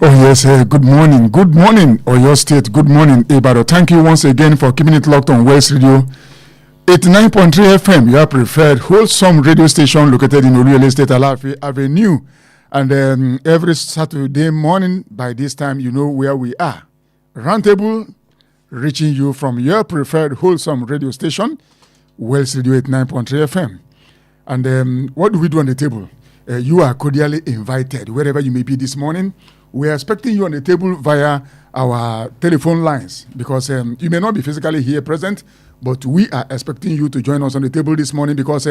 Oh yes, good morning, Oyo State, good morning, Ibadan. Thank you once again for keeping it locked on West Radio 89.3 FM, your preferred wholesome radio station located in Olugbemiga State, Alaafin Avenue. And every Saturday morning, by this time, you know where we are. Roundtable, reaching you from your preferred wholesome radio station, West Radio 89.3 FM. And what do we do on the table? You are cordially invited wherever you may be this morning. We are expecting you on the table via our telephone lines because you may not be physically here present, but we are expecting you to join us on the table this morning because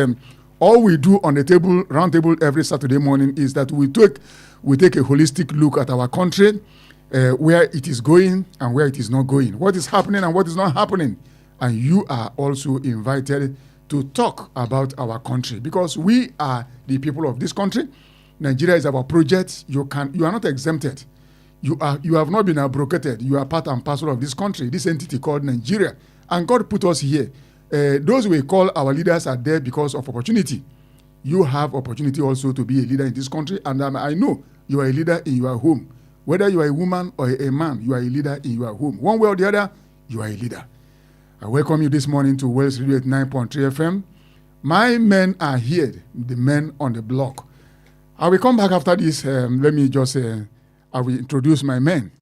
all we do on the table, round table every Saturday morning is that we take a holistic look at our country, where it is going and where it is not going, what is happening and what is not happening. And you are also invited to talk about our country because we are the people of this country. Nigeria is our project. You are not exempted. You have not been abrogated. You are part and parcel of this country, this entity called Nigeria. And God put us here. Those we call our leaders are there because of opportunity. You have opportunity also to be a leader in this country. And I know you are a leader in your home. Whether you are a woman or a man, you are a leader in your home. One way or the other, you are a leader. I welcome you this morning to West Radio 9.3 FM. My men are here, the men on the block. I will come back after this. Let me just, I will introduce my men.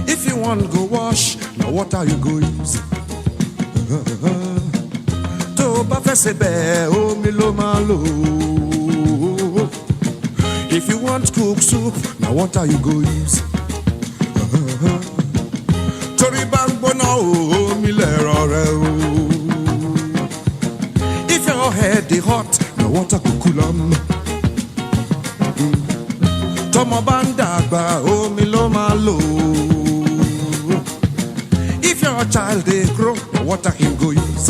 If you want go wash, now what are you go use? If you want cook soup, now what are you go use? If your head is hot, now water could cool on. Tomo bandagba, oh miloma lo. If your child they grow, now water him go use.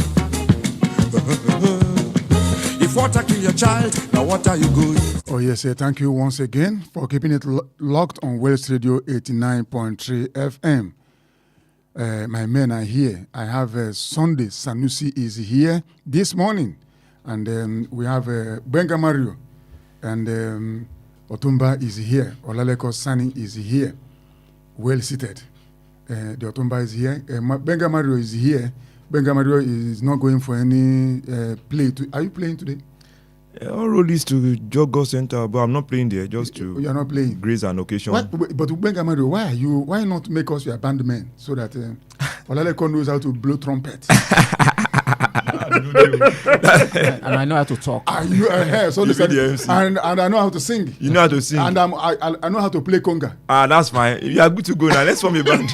If water kill your child, now water you go use. Oh yes, thank you once again for keeping it locked on West Radio 89.3 FM. My men are here. I have Sunday Sanusi is here this morning, and we have Benga Mario, and Otumba is here. Olaleko Sani is here, well seated. The Otumba is here. Benga Mario is here. Benga Mario is not going for any play. Are you playing today? All road is to Jogo Center, but I'm not playing there. Just to you are not playing. Grace an occasion. But Benga Mario, why not make us your bandmen so that Olaleko knows how to blow trumpet? And I know how to talk. So and I know how to sing. You know how to sing. And I know how to play conga. That's fine. You are good to go now. Let's form a band.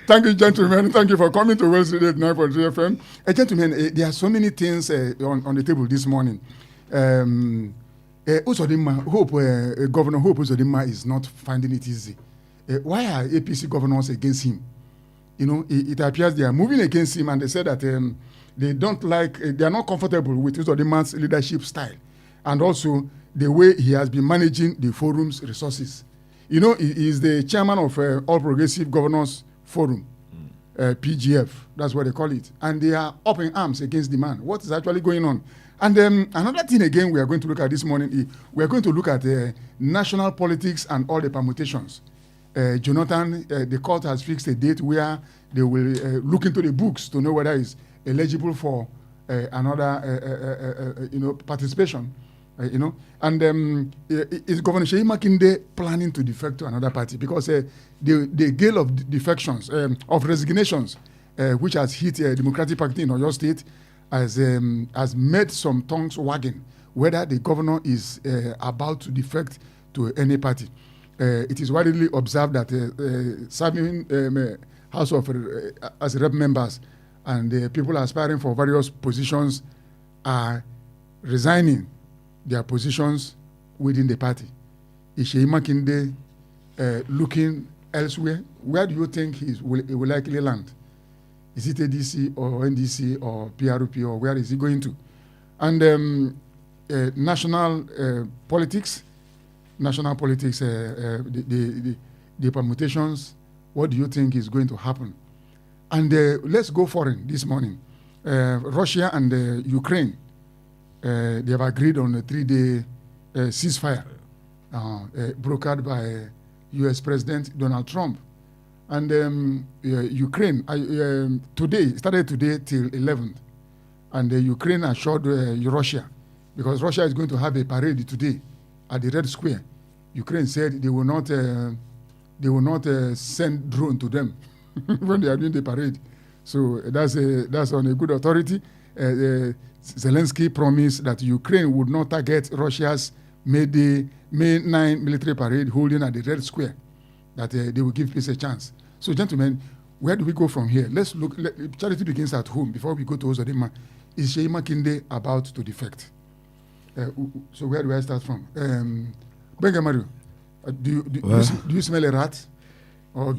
Thank you, gentlemen. Thank you for coming to West Radio 9.3 FM. Gentlemen, there are so many things on the table this morning. Uzodimma, Governor Hope Uzodimma is not finding it easy. Why are APC governors against him? You know, it appears they are moving against him, and they said that they don't like, they are not comfortable with Uzodimma's leadership style, and also the way he has been managing the forum's resources. You know, he is the chairman of All Progressive Governors Forum, PGF, that's what they call it, and they are up in arms against the man. What is actually going on? And another thing again we are going to look at this morning, we are going to look at national politics and all the permutations. Jonathan, the court has fixed a date where they will look into the books to know whether he's eligible for another, participation. And is Governor Seyi Makinde planning to defect to another party? Because the gale of defections, of resignations, which has hit a Democratic Party in Oyo State, has made some tongues wagging whether the governor is about to defect to any party. It is widely observed that serving House of as rep members and people aspiring for various positions are resigning their positions within the party. Is Seyi Makinde looking elsewhere? Where do you think he will likely land? Is it ADC or NDC or PRP, or where is he going to? And national politics, the permutations, what do you think is going to happen? And let's go foreign this morning. Russia and Ukraine, they have agreed on a 3-day ceasefire brokered by U.S. President Donald Trump. And Ukraine, today, started today till 11th. And Ukraine assured Russia, because Russia is going to have a parade today at the Red Square. Ukraine said they will not send drone to them when they are doing the parade. So that's on a good authority. Zelensky promised that Ukraine would not target Russia's May 9 military parade holding at the Red Square, that they will give peace a chance. So, gentlemen, where do we go from here? Let's look. Charity begins at home before we go to Ozodema. Is Seyi Makinde about to defect? So where do I start from? Benga Mario, do you smell a rat? Or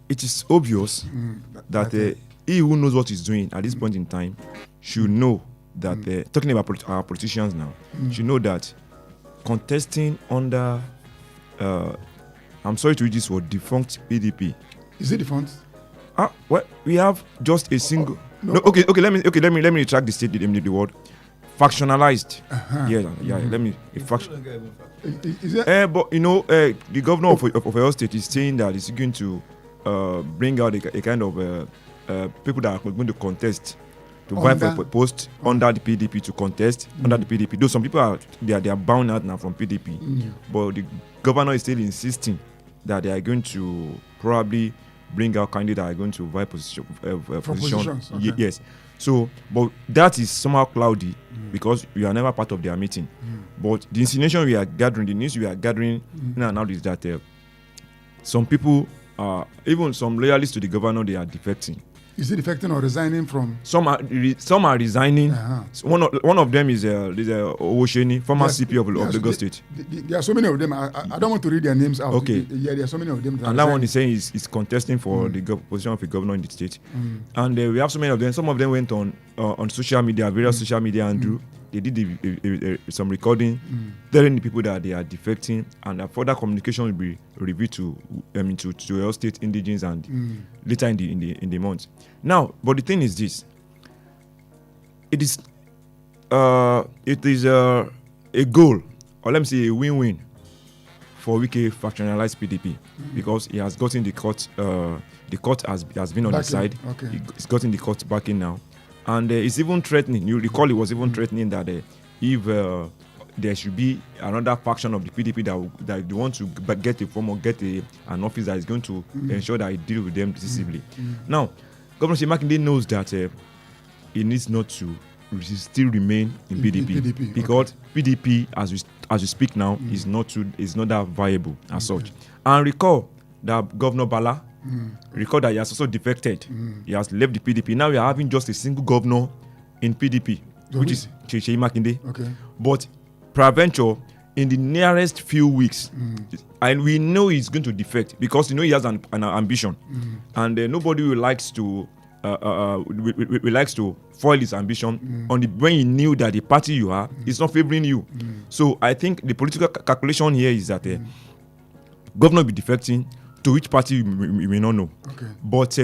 it is obvious that he who knows what he's doing at this point in time should know that, talking about our politicians now, should know that contesting under, I'm sorry to use this word, defunct PDP. Is it defunct? Well, we have just a single. No, okay. Let me retract the word. Factionalized. Let me. Is it? But the governor of Oyo State is saying that he's going to bring out a kind of people that are going to contest to vie for a post under the PDP to contest under the PDP. Though some people are bound out now from PDP, but the governor is still insisting that they are going to probably bring out candidates that are going to vie position. Okay. Yes. So, but that is somehow cloudy because we are never part of their meeting. But the insinuation we are gathering, the news we are gathering now is that some people, even some loyalists to the governor, they are defecting. Is he defecting or resigning from? Some are resigning. One of them is Owosheni, former CP of Lagos State. There are so many of them. I don't want to read their names out. Okay. There are so many of them. And that one is saying is contesting for the position of a governor in the state. And we have so many of them. Some of them went on social media, various social media, and they did some recording telling the people that they are defecting, and further communication will be revealed to Oyo State indigenes and later in the month. Now, but the thing is this: it is a goal, or let me say a win-win for Wike factionalized PDP because he has gotten the court. The court has been on his side. Okay. He's gotten the court backing now. And it's even threatening. You recall it was even threatening that if there should be another faction of the PDP that they want to get a form or get an office that is going to ensure that it deals with them decisively. Now, Governor Seyi Makinde knows that he needs not to still remain in PDP because PDP, as we speak now, is not that viable as such. And recall that Governor Bala. Recall that he has also defected. He has left the PDP. Now we are having just a single governor in PDP, which is Seyi Makinde. Okay. But peradventure, in the nearest few weeks, and we know he's going to defect because he has an ambition, and nobody likes to foil his ambition when he knew that the party you are is not favoring you. So I think the political calculation here is that governor will be defecting. To which party we may not know. Okay. But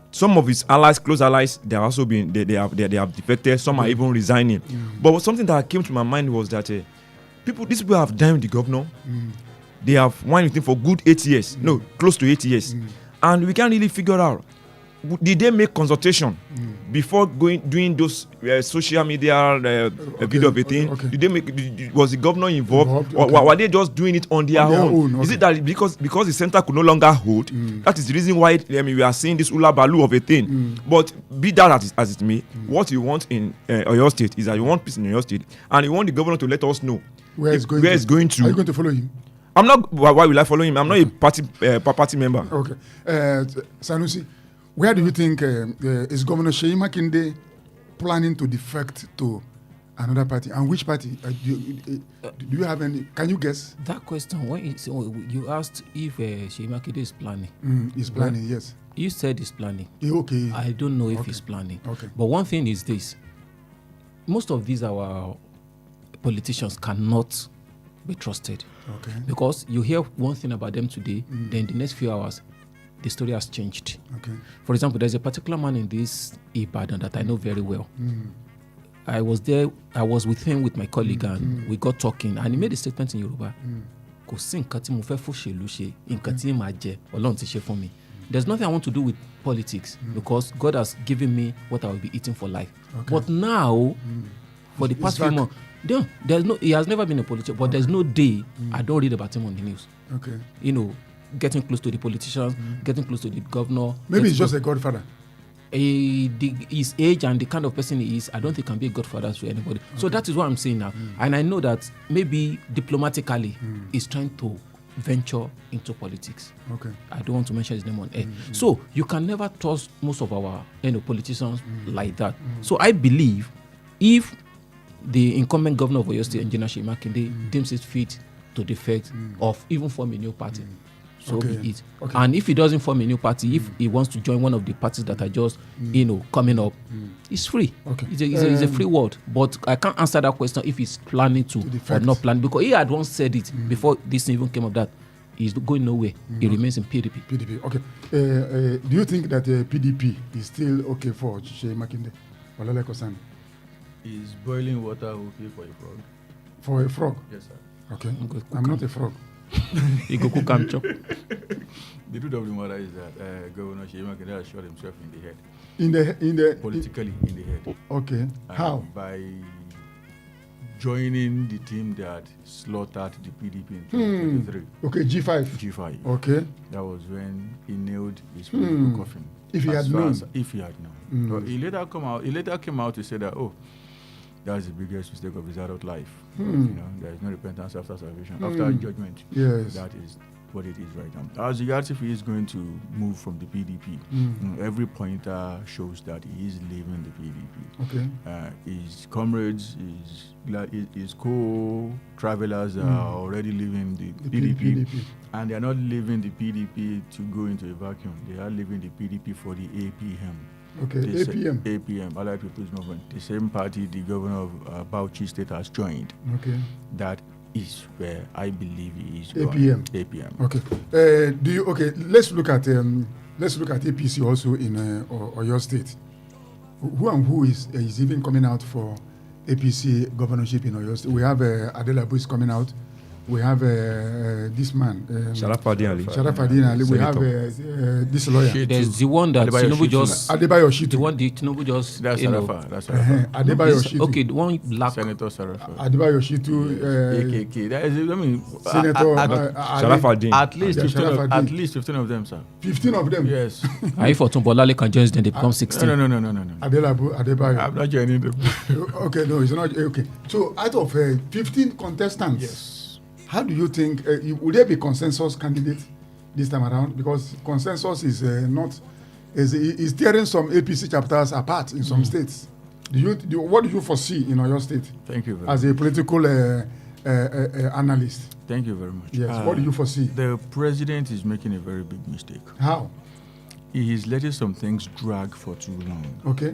some of his allies, close allies, they have also been they have defected. Some are even resigning. But something that came to my mind was that these people have dined with the governor. They have wine with him for good 8 years. No, close to 8 years. And we can't really figure out, did they make consultation before doing those social media video of a thing? Okay. Did they was the governor involved? Or were they just doing it on their own? Okay. Is it that because the center could no longer hold? That is the reason why we are seeing this ula balu of a thing. But be that as it may, what you want in Oyo State is that you want peace in Oyo State, and you want the governor to let us know where it's going to. Are you going to follow him? I'm not. Why will I follow him? I'm not a party member. Okay, Sanusi. Where do you think is Governor Seyi Makinde planning to defect to another party? And which party? Do you have any? Can you guess? That question, when you asked if Seyi Makinde is planning. He's planning, yes. You said he's planning. Okay. I don't know if he's planning. Okay. But one thing is this. Most of these our politicians cannot be trusted. Okay. Because you hear one thing about them today, then the next few hours, the story has changed. Okay. For example, there's a particular man in this Ibadan that I know very well. I was there, I was with him with my colleague, and we got talking, and he made a statement in Yoruba. Kò sí nǹkan tí mo fẹ́ fòṣèlú ṣe, nǹkan tí màá jẹ, Ọlọ́run ti ṣe fún mi. There's nothing I want to do with politics because God has given me what I will be eating for life. Okay. But now, for the past few months, he has never been a politician, but there's no day I don't read about him on the news. Okay. You know, getting close to the politicians, getting close to the governor. Maybe he's just a godfather. His age and the kind of person he is, I don't think can be a godfather to anybody. Okay. So that is what I'm saying now. And I know that maybe diplomatically he's trying to venture into politics. Okay. I don't want to mention his name on air. So you can never trust most of our politicians like that. So I believe if the incumbent governor of Oyo State, Engineer Seyi Makinde, deems it fit to defect of even form a new party, so be it. Okay. And if he doesn't form a new party, if he wants to join one of the parties that are just coming up, it's free. Okay. It's a free world. But I can't answer that question if he's planning to or not planning, because he had once said it before this even came up that he's going nowhere. He remains in PDP. PDP. Okay. Do you think that PDP is still okay for Seyi Makinde? Olale Kosan? Is boiling water okay for a frog? For a frog? Yes, sir. Okay. I'm not a frog. He go cook and chop. The truth of the matter is that Governor Seyi Makinde has shot himself in the head. In the politically in the head. Okay. How? By joining the team that slaughtered the PDP in 2023. Okay, G5. G5. Okay. That was when he nailed his political coffin. If he had known. If he had known. But he later came out to say that, that's the biggest mistake of his adult life. You know, there is no repentance after salvation, after judgment. Yes. That is what it is right now. As regards if he is going to move from the PDP, every pointer shows that he is leaving the PDP. Okay. His comrades, his co-travelers are already leaving the PDP. And they are not leaving the PDP to go into a vacuum. They are leaving the PDP for the APM. Okay, APM. APM, Allied People's Movement. The same party the governor of Bauchi State has joined. Okay. That is where I believe he is APM. going. APM. Okay. Let's look at APC also in Oyo State. Who and who is even coming out for APC governorship in Oyo State? We have Adelabu is coming out. We have this man, Sharafadin Ali. We have this lawyer. There's the one that Tinubu just. Adebayo Shitu. The one that Tinubu just. That's Sarafa. That's Sarafa. Adebayo Shitu. Okay, the one black. Senator Sarafa. Adebayo Shitu. AKK. That is, Senator Sharafadin. At least 15 of them, sir. 15 of them? Yes. If Otumbolale can join, then they become 16. No. Adebayo. I'm not joining them. Okay, no, it's not. Okay. So out of 15 contestants. Yes. How do you think, will there be consensus candidate this time around? Because consensus is is tearing some APC chapters apart in some states. What do you foresee in Oyo State? Thank you very much. As a political analyst. Thank you very much. Yes, what do you foresee? The president is making a very big mistake. How? He is letting some things drag for too long. Okay.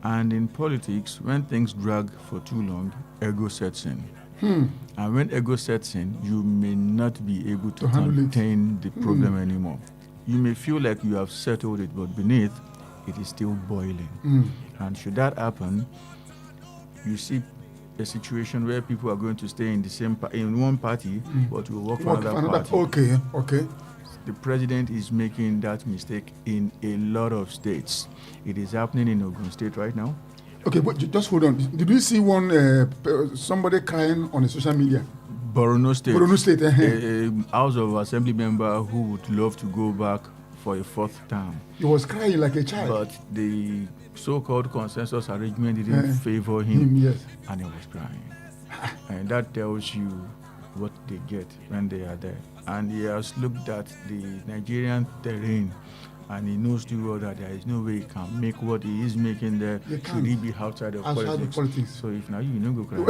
And in politics, when things drag for too long, ego sets in. And when ego sets in, you may not be able to contain the problem anymore. You may feel like you have settled it, but beneath, it is still boiling. And should that happen, you see a situation where people are going to stay in the same in one party, but will work for another party. Okay. The president is making that mistake in a lot of states. It is happening in Ogun State right now. Okay, but just hold on. Did you see somebody crying on the social media? Borno State. A House of Assembly member who would love to go back for a fourth term. He was crying like a child. But the so-called consensus arrangement didn't favor him, yes. And he was crying. And that tells you what they get when they are there. And he has looked at the Nigerian terrain, and he knows too well that there is no way he can make what he is making there. Should he be outside of politics? So if now you know go cry.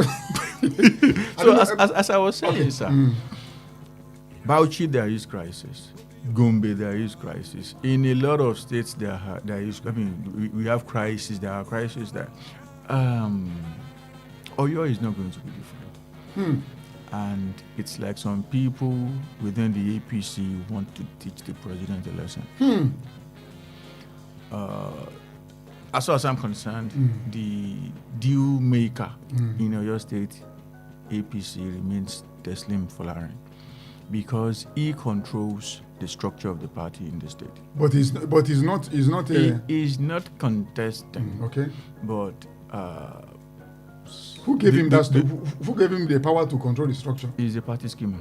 So as I was saying, sir, Bauchi there is crisis. Gombe there is crisis. In a lot of states there is. I mean, we have crisis. There are crises there. Oyo is not going to be different. And it's like some people within the APC want to teach the president a lesson. As far as I'm concerned, the deal maker in Oyo State APC remains Teslim Folarin, because he controls the structure of the party in the state. But he's not He is not contesting. Okay. But Who gave him who gave him the power to control the structure? he's a party schemer.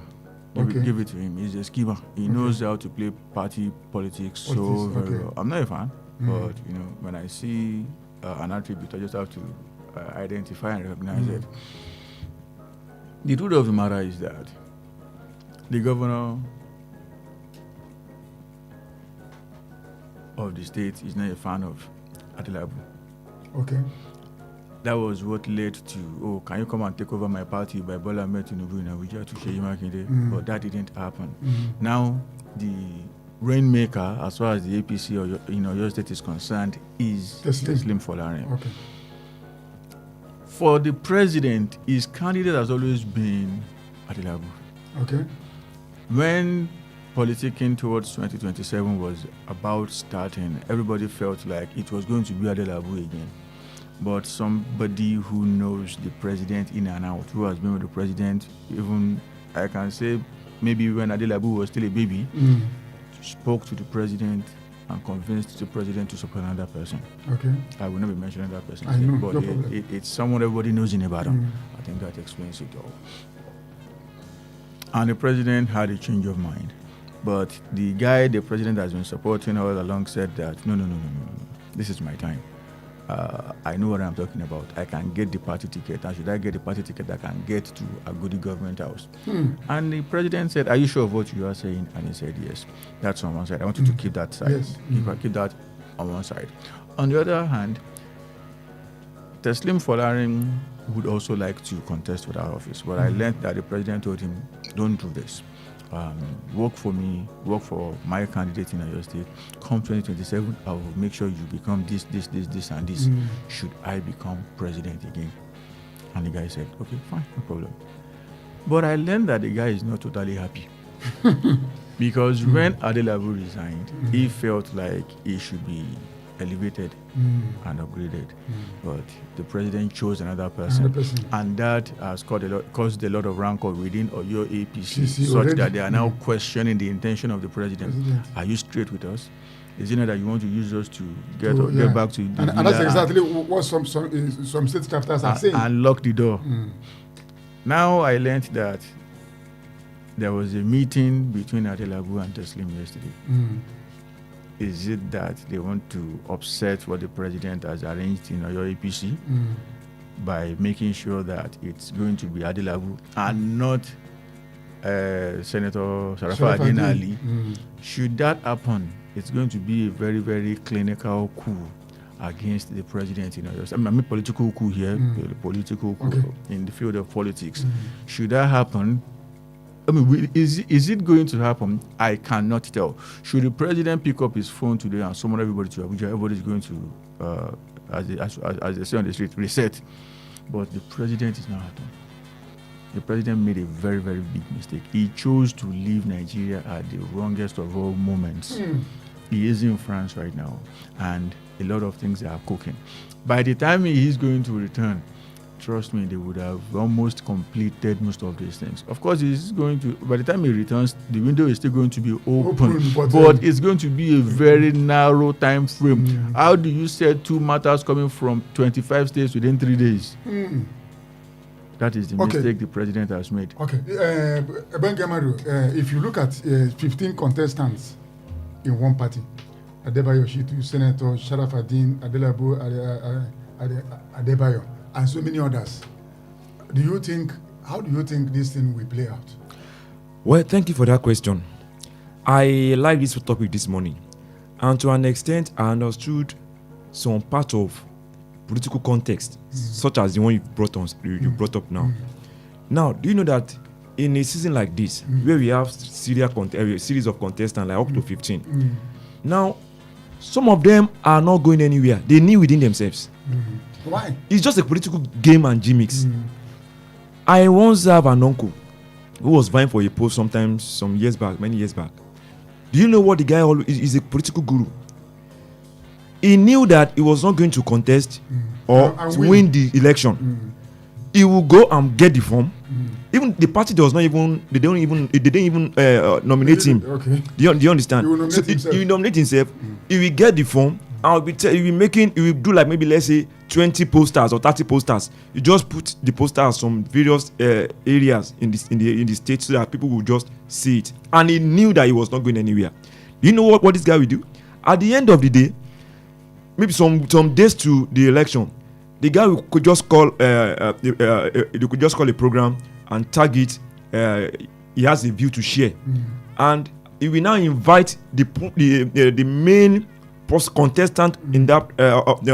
Okay. Give it to him. He's a schemer. He knows how to play party politics so very okay. well. I'm not a fan, but when I see an attribute, I just have to identify and recognize it. The truth of the matter is that the governor of the state is not a fan of Adelabu. Okay. That was what led to, can you come and take over my party by Bola Ahmed Tinubu in Abuja to Seyi Makinde? But that didn't happen. Now, the rainmaker, as far as the APC in Oyo State is concerned, is Teslim Folarin. Okay. For the president, his candidate has always been Adelabu. Okay. When politicking towards 2027 was about starting, everybody felt like it was going to be Adelabu again. But somebody who knows the president in and out, who has been with the president, even I can say maybe when Adelabu was still a baby, spoke to the president and convinced the president to support another person. Okay. I will not be mentioning that person. I know, but no problem. it's someone everybody knows in Ibadan. I think that explains it all. And the president had a change of mind. But the guy the president has been supporting all along said that, no, this is my time. I know what I'm talking about. I can get the party ticket. And should I get the party ticket, I can get to a good government house. And the president said, are you sure of what you are saying? And he said, yes. That's on one side. I want you to keep that side. Yes. Keep that on one side. On the other hand, Teslim Folarin would also like to contest for that office. But I learned that the president told him, don't do this. Work for me, work for my candidate in Oyo State. Come 2027, I will make sure you become this, and this. Should I become president again? And the guy said, okay, fine, no problem. But I learned that the guy is not totally happy. Because when Adelabu resigned, he felt like he should be elevated and upgraded. But the president chose another person. And that has caused a lot of rancor within Oyo APC, such already? That they are now questioning the intention of the president. Are you straight with us? Is it not that you want to use us to get back to the and that's exactly what some state chapters are saying. And lock the door. Now I learned that there was a meeting between Adelabu and Teslim yesterday. Is it that they want to upset what the president has arranged in Oyo APC by making sure that it's going to be Adelabu and not Senator Sarafa Ali? Should that happen, it's going to be a very, very clinical coup against the president in Oyo State. I mean, political coup here, political coup in the field of politics. Should that happen? I mean, is it going to happen? I cannot tell. Should the president pick up his phone today and summon everybody to Abuja, everybody is going to, as they say on the street, reset. But the president is not happening. The president made a very, very big mistake. He chose to leave Nigeria at the wrongest of all moments. He is in France right now, and a lot of things are cooking. By the time he is going to return, trust me, they would have almost completed most of these things. Of course, he's going to, by the time he returns, the window is still going to be open, but it's going to be a very narrow time frame. How do you set two matters coming from 25 states within 3 days? That is the mistake the president has made. Okay. Ben Gamaru, if you look at 15 contestants in one party, Adebayo Shitu, Senator Sharafaddin, Adelabu Adebayo, and so many others. How do you think this thing will play out? Well, thank you for that question. I like this topic this morning, and to an extent, I understood some part of political context, such as the one you brought up now. Now, do you know that in a season like this, where we have series of contestants like up to 15, now some of them are not going anywhere. They knew within themselves. Why? It's just a political game and gimmicks. I once have an uncle who was vying for a post sometimes some years back, many years back. Do you know what the guy always is? A political guru. He knew that he was not going to contest or and win the election. He will go and get the form. Even the party does not even they didn't even nominate him. Okay. Do you understand? He will nominate himself. He will nominate himself. He will get the form. And he will do like maybe let's say 20 posters or 30 posters. You just put the posters on various areas in the state so that people will just see it. And he knew that he was not going anywhere. You know what this guy will do? At the end of the day, maybe some days to the election, the guy could just call a program and tag it. He has a view to share, and he will now invite the main contestant in that of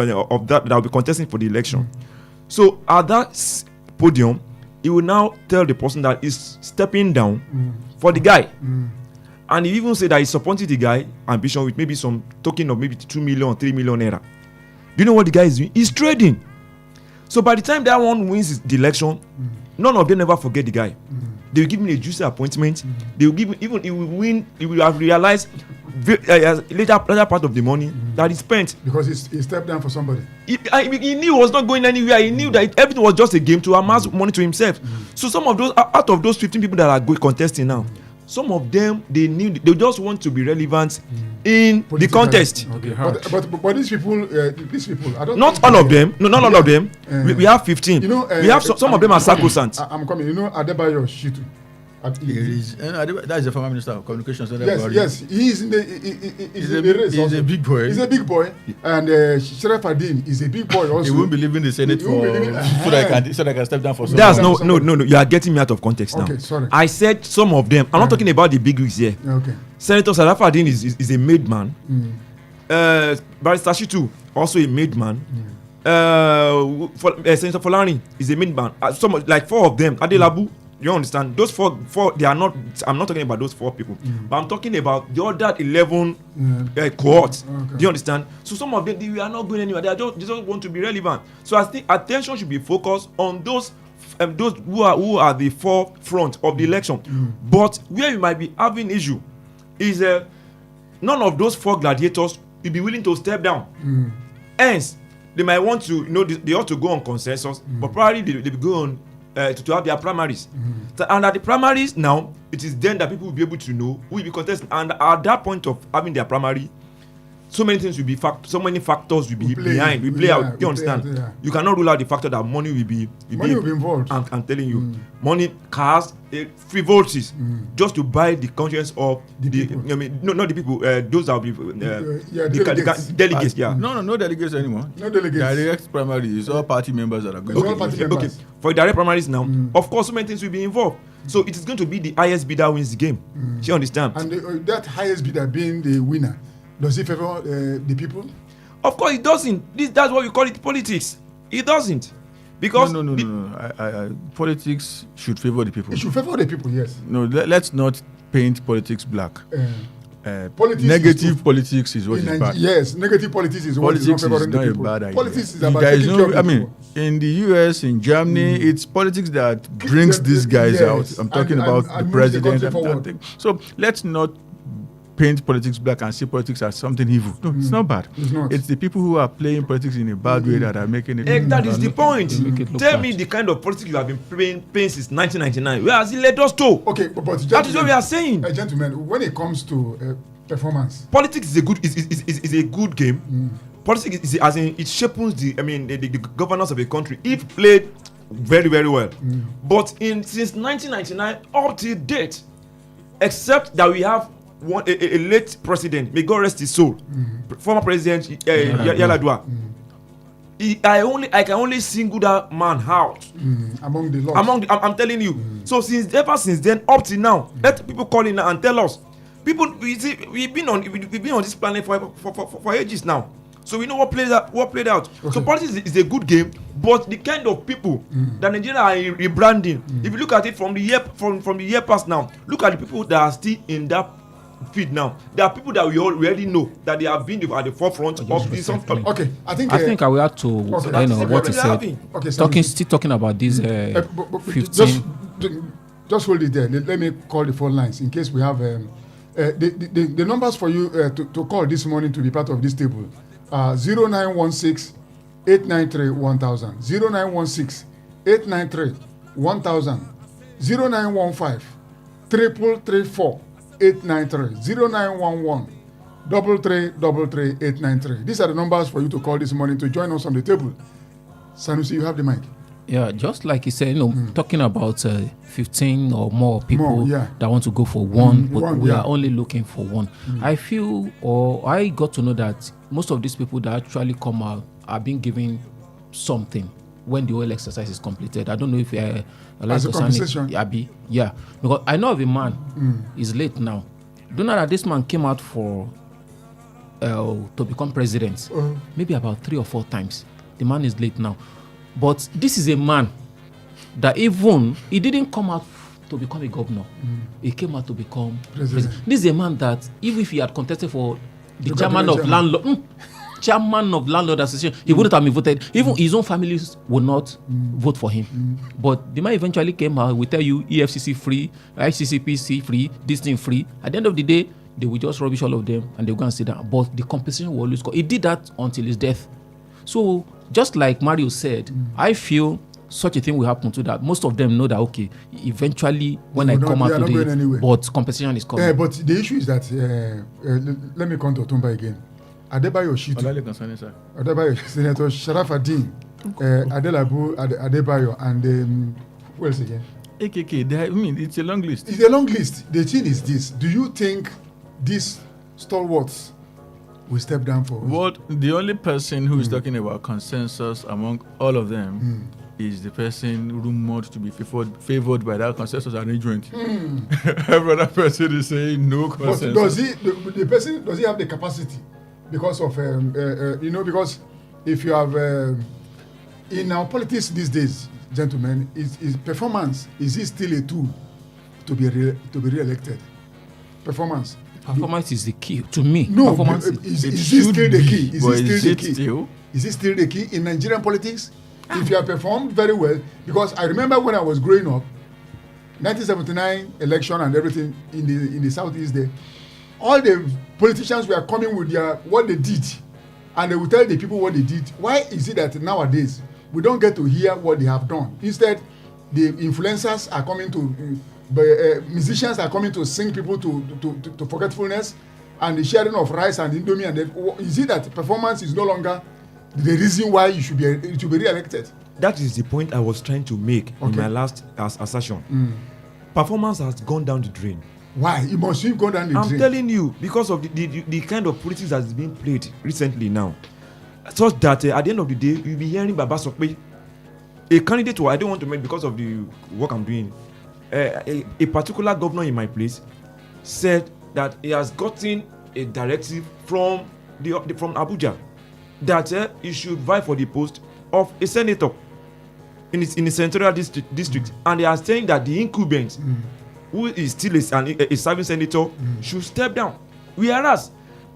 that will be contesting for the election. So at that podium, he will now tell the person that is stepping down for the guy. And he even said that he supported the guy ambition with maybe some token of maybe 2 million, 3 million naira. Do you know what the guy is doing? He's trading. So by the time that one wins the election, none of them ever forget the guy. They will give him a juicy appointment. They will give him, even he will win. He will have realized later part of the money that he spent Because he stepped down for somebody. He knew he was not going anywhere. He knew that everything was just a game to amass money to himself. So some of those out of those 15 people that are contesting now, some of them they just want to be relevant in the contest. Okay. But these people, I don't. Not all of them. No, not all of them. We have 15. You know, we have some of them are sacrosanct. I'm coming. You know, Adebayo Shitu. That is the former minister of communications. Yes. He's in the. He's in the race. He's a big boy. He's a big boy, and Sheref Adin is a big boy also. He won't be leaving the Senate so that I can step down for. That's no. You are getting me out of context now. Okay, sorry. I said some of them. I'm not talking about the big wigs here. Okay. Senator Sheref Adin is a made man. Barrister Shitu also a made man. Senator Folani is a made man. Some like 4 of them. Adelabu. You understand? Those four they are not. I'm not talking about those 4 people, but I'm talking about the other 11 cohorts. Okay. Do you understand? So some of them they are not going anywhere. They just want to be relevant. So I think attention should be focused on those who are the forefront of the election. But where you might be having issue is none of those 4 gladiators will be willing to step down. Hence, they might want to, they ought to go on consensus, but probably they will go on to have their primaries. And at the primaries now, it is then that people will be able to know who will be contesting. And at that point of having their primary, so many things will be so many factors will be behind. We play out. You understand? You cannot rule out the factor that money will be involved. I'm telling you, money, cars, frivolities, just to buy the conscience of the people. Not the people. Those that will be delegates. Yeah. No delegates anymore. No delegates. Direct primary is all party members that are going. Okay. For direct primaries now, of course, so many things will be involved. So it is going to be the highest bidder wins the game. You understand? And that highest bidder being the winner. Does it favor the people? Of course it doesn't. That's what we call it politics. It doesn't. Because no. Politics should favor the people. It should favor the people, yes. No, let's not paint politics black. Negative politics is what is bad. Yes, negative politics is what is not favoring the people. Bad idea. Politics is about taking care of the people. In the US, in Germany, it's politics that brings these guys out. I'm talking about the president. So let's not paint politics black and see politics as something evil. No, it's not bad. It's the people who are playing politics in a bad way that are making it. That is the point. Tell me the kind of politics you have been playing since 1999. Where has it led us to? Okay, but that is what we are saying. Gentlemen, when it comes to performance, politics is a good game. Politics is as in it shapes the governance of a country if played very, very well. But since 1999 up to date, except that we have a late president, may God rest his soul, former president Yaladua. I can only single that man out among the lot. I'm telling you. So ever since then up to now, let people call in and tell us. People, we've been on this planet for ages now. So we know what played out. Okay. So politics is a good game, but the kind of people that Nigeria are rebranding. If you look at it from the year past now, look at the people that are still in that feed now. There are people that we already know that they have been at the forefront of this. Okay, I think I will add to what he said. Okay, Still talking about these 15. just hold it there. Let me call the phone lines in case we have the numbers for you to call this morning to be part of this table. 0916 893 1000, 0916 893 1000, 0915 334 893, 0911 333 893. These are the numbers for you to call this morning to join us on the table. Sanusi, you have the mic. Yeah, just like he said, talking about 15 or more people that want to go for one, but we are only looking for one. I feel, or I got to know that most of these people that actually come out are being given something when the whole exercise is completed. I don't know if as a compensation. Yeah, because I know of a man, he's late now. Do you know that this man came out for to become president maybe about 3 or 4 times. The man is late now. But this is a man that even he didn't come out to become a governor. He came out to become president. This is a man that even if he had contested for the chairman of landlord association, he wouldn't have been voted. Even his own families would not vote for him. But the man eventually came out. We tell you EFCC free, ICCPC free, this thing free. At the end of the day, they will just rubbish all of them and they'll go and sit down. But the compensation will always come. He did that until his death. So just like Mario said, I feel such a thing will happen to that. Most of them know that, okay, eventually when I come out today, but compensation is coming. But the issue is that, let me come to Otumba again. Adebayo Shitu, Adebayo, Senator Sharafaddin, Adelabu Adebayo, and who else again? AKK, it's a long list. It's a long list. The thing is this. Do you think these stalwarts will step down for the only person who is talking about consensus among all of them is the person rumored to be favored by that consensus arrangement. Every other person is saying no consensus. But does he have the capacity? Because of because if you have in our politics these days, gentlemen, is performance, is it still a tool to be re-elected? Performance is the key to me. No, performance is it still the key? Is it still the key in Nigerian politics? If you have performed very well, because I remember when I was growing up, 1979 election and everything in the southeast there, all the politicians were coming with what they did, and they will tell the people what they did. Why is it that nowadays we don't get to hear what they have done? Instead, the influencers are coming to, musicians are coming to sing people to forgetfulness, and the sharing of rice and indomie. And is it that performance is no longer the reason why you should be re-elected? That is the point I was trying to make in my last assertion. Performance has gone down the drain. Why? It must have gone down the drain. I'm telling you, because of the kind of politics that is being played recently now, such that at the end of the day, you'll be hearing Baba Sokpe, a candidate who I don't want to make because of the work I'm doing. A particular governor in my place said that he has gotten a directive from Abuja that he should vie for the post of a senator in the senatorial district, and they are saying that the incumbent, who is still a serving senator, should step down. Whereas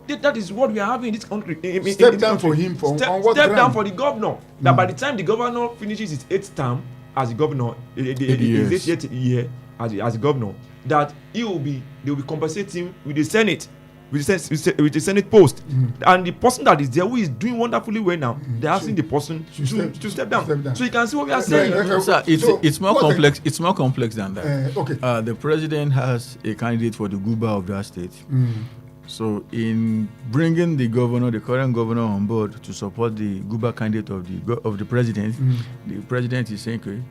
that is what we are having in this country. Step down for him step down for the governor. That by the time the governor finishes his 8th term as the governor, his 8th year as the governor, that they will be compensating him with the Senate. With the Senate post, and the person that is there who is doing wonderfully well now, they're asking the person to step down. So you can see what we are saying. Sir, it's more complex. It's more complex than that. Okay. The president has a candidate for the Guba of that state. So in bringing the current governor on board to support the Guba candidate of the president, the president is saying, okay,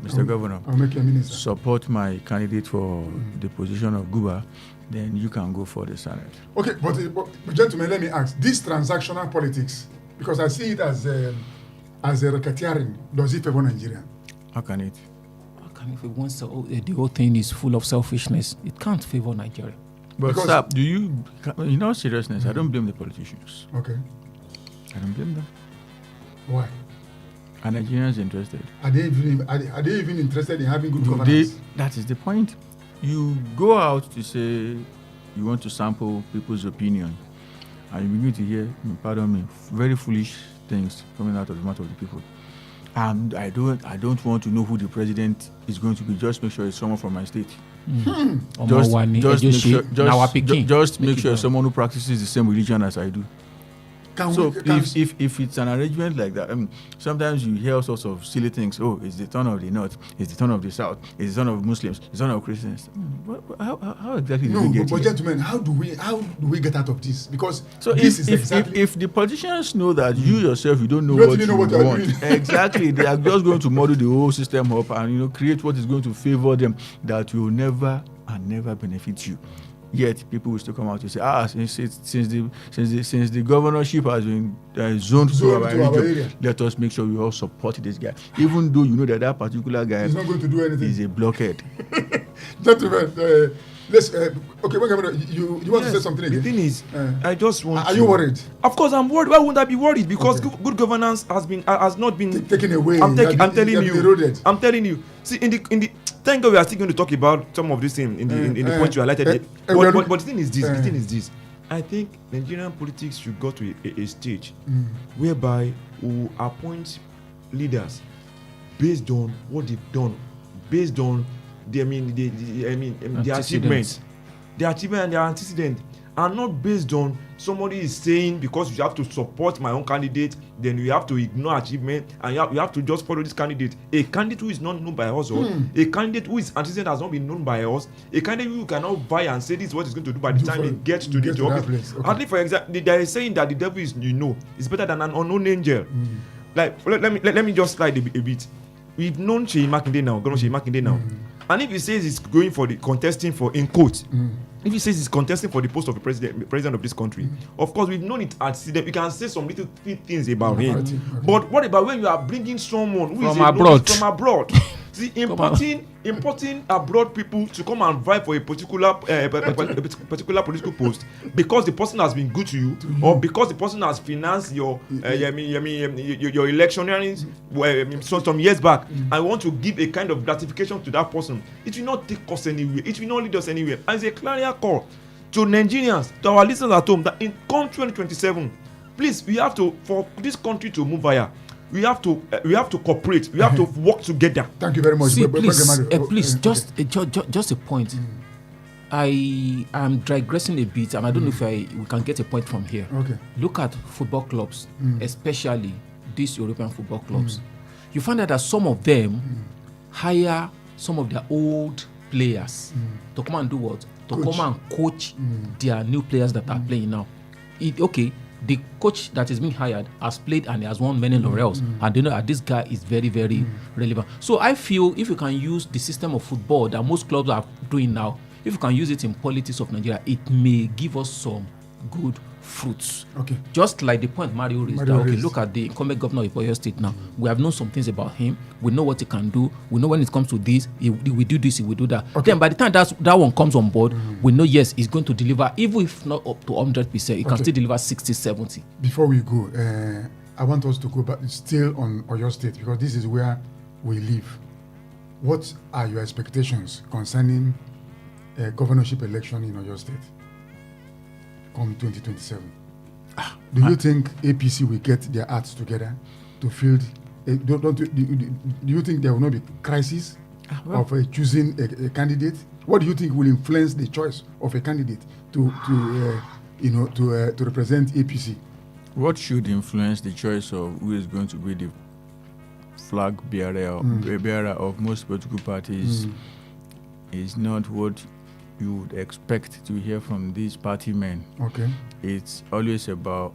Mr. Governor, I'll make you a minister. Support my candidate for the position of Guba. Then you can go for the Senate. Okay, but gentlemen, let me ask, this transactional politics, because I see it as a racketeering, does it favor Nigeria? How can it? If it wants the whole thing is full of selfishness, it can't favor Nigeria. But sir, in all seriousness, I don't blame the politicians. Okay. I don't blame them. Why? Are Nigerians interested? Are they even interested in having good governance? That is the point. You go out to say you want to sample people's opinion, and you begin to hear, pardon me, very foolish things coming out of the mouth of the people. I don't want to know who the president is going to be. Just make sure it's someone from my state. Just make sure someone who practices the same religion as I do. If it's an arrangement like that, sometimes you hear all sorts of silly things. Oh, it's the turn of the north, it's the turn of the south, it's the turn of Muslims, it's the turn of Christians. How exactly do we get here? Gentlemen, how do we get out of this? Because if the politicians know that you yourself you don't know what you want, exactly, they are just going to model the whole system up and create what is going to favor them that will never benefit you. Yet people will still come out to say, since the governorship has been zoned to our region, let us make sure we all support this guy, even though you know that particular guy is not going to do anything. Is a blockhead. Gentlemen, let's. Okay, you want to say something again? The thing is, I just want. Are you worried? Of course, I'm worried. Why wouldn't I be worried? Because good governance has not been taken away. I'm telling you. See, in the thank God we are still going to talk about some of these things in the point you highlighted. But the thing is this. I think Nigerian politics should go to a stage whereby we appoint leaders based on what they've done, based on their achievements, their achievement and their antecedent, and not based on somebody is saying because you have to support my own candidate, then you have to ignore achievement and you have to just follow this candidate. A candidate who is not known by us, or a candidate who is antecedent has not been known by us, a candidate who cannot buy and say this is what he's going to do by the time he gets to the office. Okay. At least, for example, they are saying that the devil is is better than an unknown angel. Like let me just slide a bit. We've known Seyi Makinde now, and if he says he's going for the contesting for in quotes. If he says he's contesting for the post of the president of this country, of course we've known it antecedent. We can say some little things about him. Okay. But what about when you are bringing someone who is from abroad? See, importing abroad people to come and vie for a particular political post because the person has been good to you, or because the person has financed your electioneering some years back, and want to give a kind of gratification to that person. It will not take us anywhere. It will not lead us anywhere. And it's a clear call to Nigerians, to our listeners at home, that in 2027, please, we have to, for this country to move higher, we have to cooperate. We have to work together. Thank you very much. See, please, just a point. I am digressing a bit, and I don't know if we can get a point from here. Okay. Look at football clubs, especially these European football clubs. You find out that some of them hire some of their old players to come and do what? To come and coach their new players that are playing now. The coach that is being hired has played and he has won many laurels, and they know that this guy is very, very relevant. So I feel if you can use the system of football that most clubs are doing now, if you can use it in politics of Nigeria, it may give us some good fruits. Okay. Just like the point Mario raised. Look at the incumbent governor of Oyo State now. We have known some things about him. We know what he can do. We know when it comes to this, he will do this, he will do that. Okay. Then by the time that one comes on board, we know, yes, he's going to deliver, even if not up to 100%, he can still deliver 60, 70. Before we go, I want us to go back still on Oyo State, because this is where we live. What are your expectations concerning a governorship election in Oyo State come 2027? Do you think APC will get their acts together to field? Do you think there will not be crisis of choosing a candidate? What do you think will influence the choice of a candidate to represent APC? What should influence the choice of who is going to be the flag bearer of most political parties is not what you would expect to hear from these party men. Okay. It's always about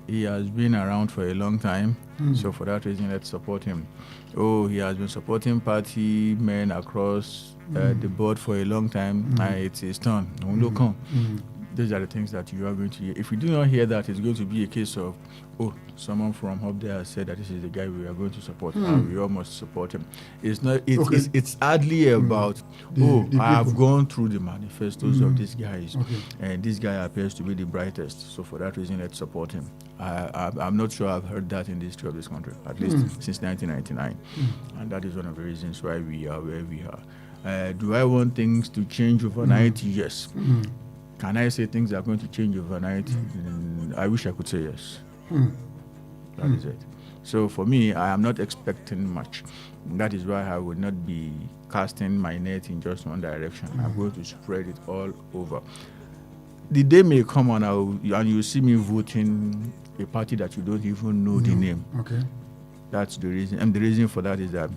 he has been around for a long time, so for that reason let's support him. Oh, he has been supporting party men across the board for a long time, it's his turn. These are the things that you are going to hear. If we do not hear that, it's going to be a case of, someone from up there has said that this is the guy we are going to support, and we all must support him. It's not. It's hardly about, I have gone through the manifestos of these guys, and this guy appears to be the brightest. So for that reason, let's support him. I'm not sure I've heard that in the history of this country, at least since 1999, and that is one of the reasons why we are where we are. Do I want things to change overnight? Yes. Can I say things are going to change overnight? I wish I could say yes. That is it. So for me, I am not expecting much. That is why I would not be casting my net in just one direction. I'm going to spread it all over. The day may come and you see me voting a party that you don't even know the name. Okay. That's the reason. And the reason for that is that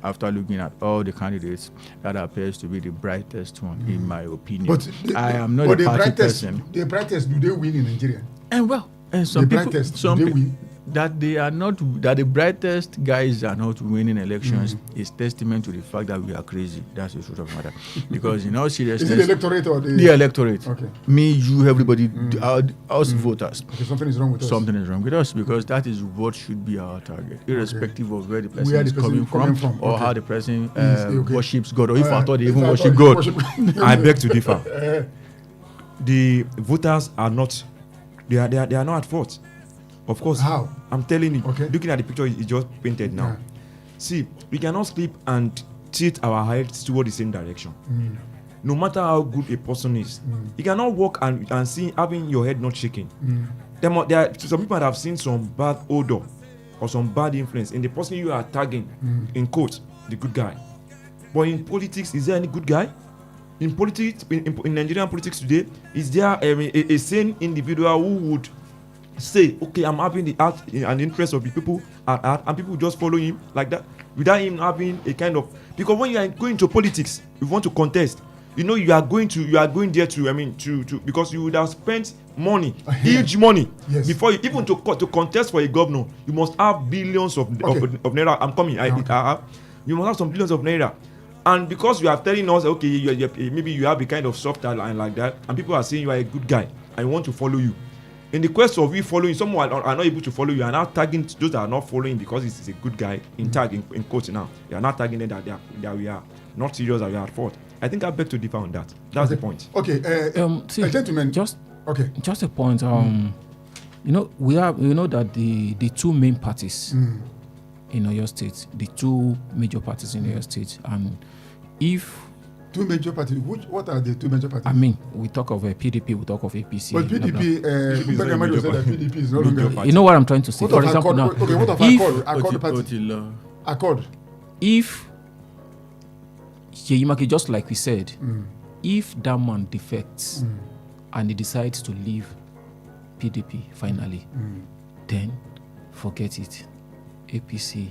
after looking at all the candidates, that appears to be the brightest one, in my opinion. But I am not a party person. The brightest, do they win in Nigeria? And some The people, brightest, some do they pe- win? that they are not, that the brightest guys are not winning elections is testament to the fact that we are crazy. That's the truth of the matter. Because in all seriousness, Is it the electorate or the electorate, Okay. me, you, everybody, us voters. Okay, something is wrong with us. Something is wrong with us because that is what should be our target, irrespective of where the person Where the is person coming from or okay. how the person okay. worships God, or if I thought they even If I worship thought God. I beg to differ. The voters are not. They are not at fault. Of course. How? I'm telling you. Okay. Looking at the picture you just painted now. Yeah. See, we cannot sleep and tilt our heads toward the same direction. No matter how good a person is, you cannot walk and see having your head not shaking. There are some people that have seen some bad odor or some bad influence in the person you are tagging, in quote, the good guy. But in politics, is there any good guy? In politics, in Nigerian politics today, is there a sane individual who would say, okay, I'm having the art and interest of the people at art, and people just follow him like that without him having a kind of, because when you are going to politics, you want to contest, you know, you are going there to because you would have spent money, huge money, Yes. before you even to contest for a governor. You must have billions of naira. I'm coming. You must have some billions of naira. And because you are telling us, okay, maybe you have a kind of soft line like that, and people are saying you are a good guy and want to follow you. In the quest of you following, some are not able to follow you, and now tagging those that are not following because it's a good guy in quotes now. They are not tagging them that we are not serious, that we are at fault. I think I beg to differ on that. That's the point. Okay, See, gentlemen. just Okay. a point. You know, we know that the two main parties in Oyo State, the two major parties in Oyo State, and if Two major parties. What are the two major parties? I mean, we talk of PDP, we talk of APC. But blah, blah. PDP, Olugbemiga said that PDP is no longer. You know what I'm trying to say? What For of example, Accord? now, Okay, what of if- Accord party? Accord. if Yeyimaki, just like we said, if that man defects and he decides to leave PDP finally, then forget it. APC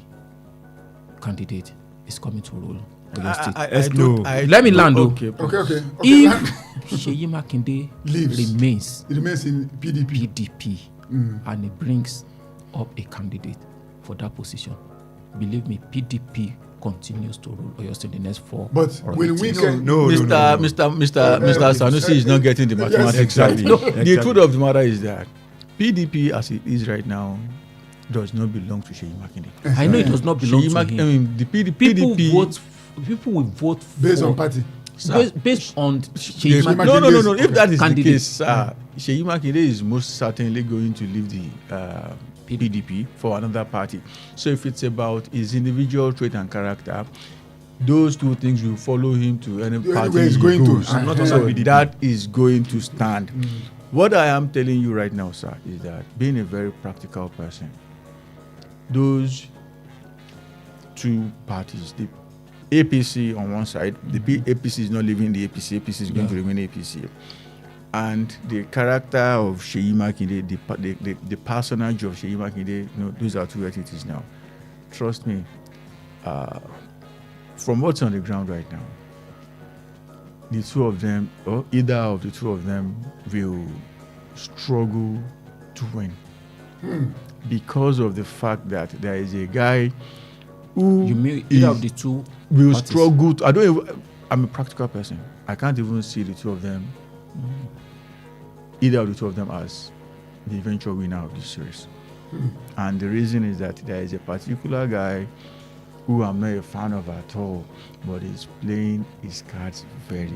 candidate is coming to rule Oyo State. Let me land, though. Okay. Okay. If Seyi Makinde Leaves. remains It remains in PDP. PDP and he brings up a candidate for that position, believe me, PDP continues to rule Oyo State in the next 4 But or will 8 we years. get Mr. Sanusi is not getting the mathematics Exactly. exactly. The truth of the matter is that PDP, as it is right now, does not belong to Seyi Makinde. I know it does not belong to him. I mean, the People will vote based for, on party. based on Seyi Seyi Makinde. No. If that is Candidate. the case, Seyi Makinde is most certainly going to leave the PDP for another party. So if it's about his individual trait and character, those two things will follow him to any party Anywhere he's he going to. goes. And not So PDP. that is going to stand. What I am telling you right now, sir, is that being a very practical person, those two parties, the APC on one side, the APC is not leaving the APC is going to remain APC. And the character of Seyi Makinde, the personage of Seyi Makinde, those are two entities now. Trust me, from what's on the ground right now, the two of them, or either of the two of them, will struggle to win. Because of the fact that there is a guy who You mean either of the two will parties? struggle to, I'm a practical person. I can't even see the two of them, either of the two of them as the eventual winner of this series. And the reason is that there is a particular guy who I'm not a fan of at all, but he's playing his cards very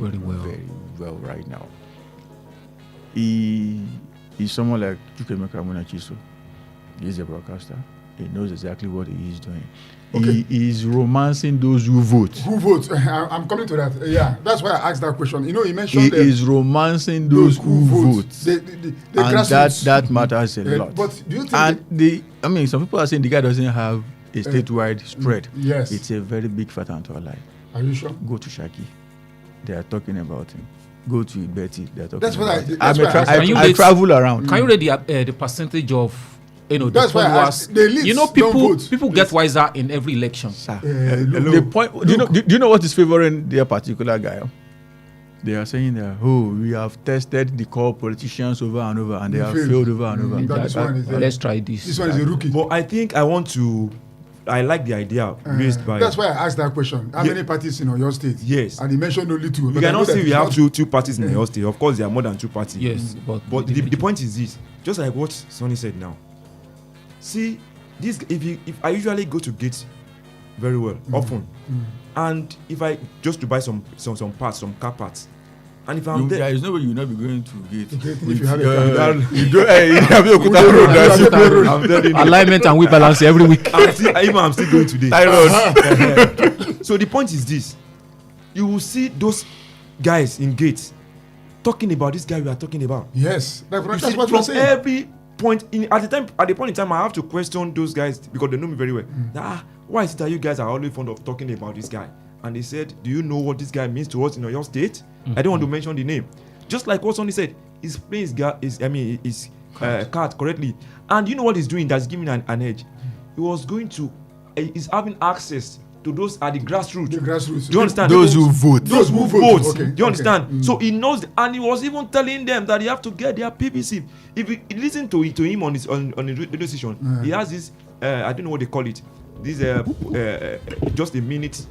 well right now. He's someone like Olugbemiga. He's a broadcaster. he knows exactly what he is doing. Okay. He is romancing those who vote. Who votes? I'm coming to that. Yeah, that's why I asked that question. You know, he mentioned He is romancing those who vote. The And grassroots. that matters a lot. But do you think? And some people are saying the guy doesn't have a statewide spread. Yes. It's a very big fat and tall lie. Are you sure? Go to Shaki. They are talking about him. Go to Betty. They are talking That's what about him. that's what I travel around. Can you read the percentage of That's the why followers? the elites You know, don't vote. people get wiser in every election. The point. Do you know what is favoring their particular guy? They are saying that we have tested the core politicians over and over, and they have failed over and over. Let's try this. This one is a rookie. But I think I like the idea raised by. That's why I asked that question. How many parties in your state? Yes. And he mentioned only 2. We cannot say we have two parties in your state. Of course, there are more than 2 parties. Yes, but the point is this: just like what Sonny said now. See, this if I usually go to Gates very well often, and if I just to buy some parts, some car parts, and if I'm there is no way you will not be going to Gate. If you have a car. You go. I'm telling you. alignment and wheel balance every week. I'm still going today. So the point is this: you will see those guys in Gates talking about this guy we are talking about. Yes. That's You see, what from I'm saying. every point at the point in time, I have to question those guys because they know me very well. Why is it that you guys are always fond of talking about this guy? And they said, do you know what this guy means to us in your state? I don't want to mention the name. Just like what Sonny said, he's playing his card correctly. And you know what he's doing that's giving an edge? He's having access to those at the grassroots. The grassroots. Do you understand? Those who vote. Those who vote. Okay. Do you understand? Okay. So he knows, and he was even telling them that they have to get their PVC. If you listen to him on his radio station, he has this. I don't know what they call it. This just a minute,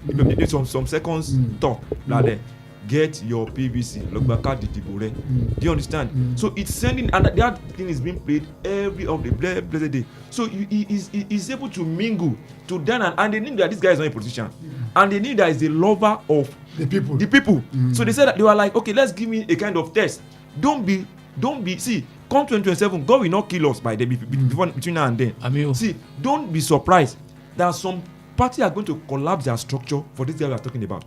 some seconds talk like get your PVC. Do you understand? So it's sending, and that thing is being played every of the blessed day. So he's able to mingle to them, and they knew that this guy is not a politician, and they knew that he's a lover of the people. So they said that they were like, okay, let's give me a kind of test. Don't be. See, come 2027, God will not kill us by the between now and then. See, don't be surprised that some parties are going to collapse their structure for this guy we are talking about.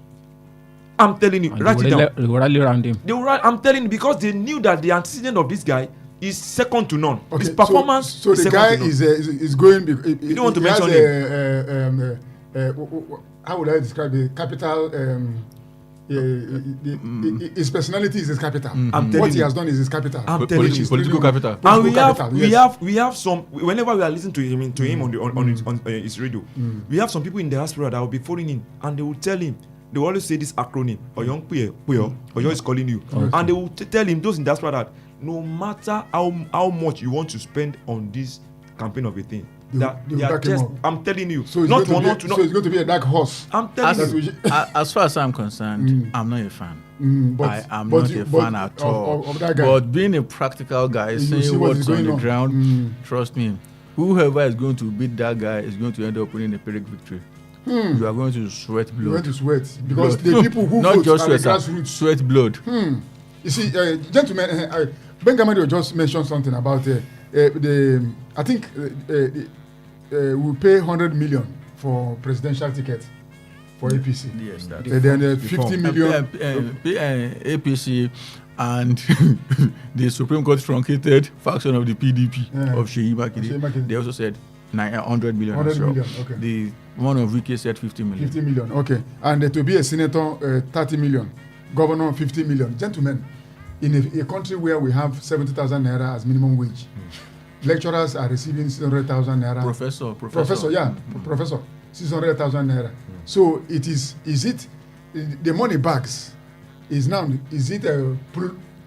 I'm telling you, write it down. They will rally around him. I'm telling you, because they knew that the antecedent of this guy is second to none. Okay, His performance. So the guy is going. You don't want to mention him. How would I describe the capital? His personality is his capital. What he has done is his capital. Political capital. And we have some. Whenever we are listening to him on his radio, we have some people in the diaspora that will be phoning in, and they will tell him. They will always say this acronym, Oyong Puyo, Oyo is calling you. And they will tell him, those in diaspora, that no matter how much you want to spend on this campaign of a thing, I'm telling you, so it's going to be a dark horse. I'm telling you. As far as I'm concerned, I'm not a fan. I am not a fan at all. Of that guy. But being a practical guy, saying what's on the ground, trust me, whoever is going to beat that guy is going to end up winning a Pyrrhic victory. You are going to sweat blood. You're going to sweat because the people who not vote just are the grassroots. Sweat blood. You see, gentlemen, Ben Gamadi just mentioned something about I think we pay 100 million for presidential ticket for APC. Yes, then 50 million APC and the Supreme Court truncated faction of the PDP of Sheyi Makinde. They also said 100 million. 100 million, okay. The one of Wike said 50 million. 50 million, okay. And to be a senator, 30 million. Governor, 50 million. Gentlemen, in a country where we have 70,000 naira as minimum wage, lecturers are receiving 600,000 naira. Professor, 600,000 naira. So is it the money bags is it a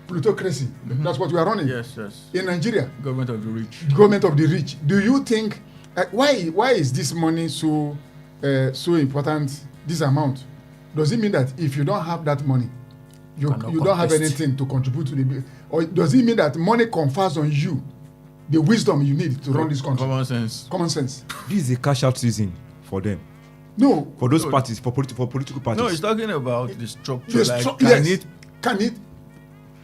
plutocracy? That's what we are running. Yes. In Nigeria. Government of the rich. Government of the rich. Do you think why is this money so important? This amount, does it mean that if you don't have that money, you don't have anything to contribute to the, or does it mean that money confers on you the wisdom you need to run this country? Common sense. This is a cash out season for them. No, for those parties, for political parties. No, he's talking about the structure. Can it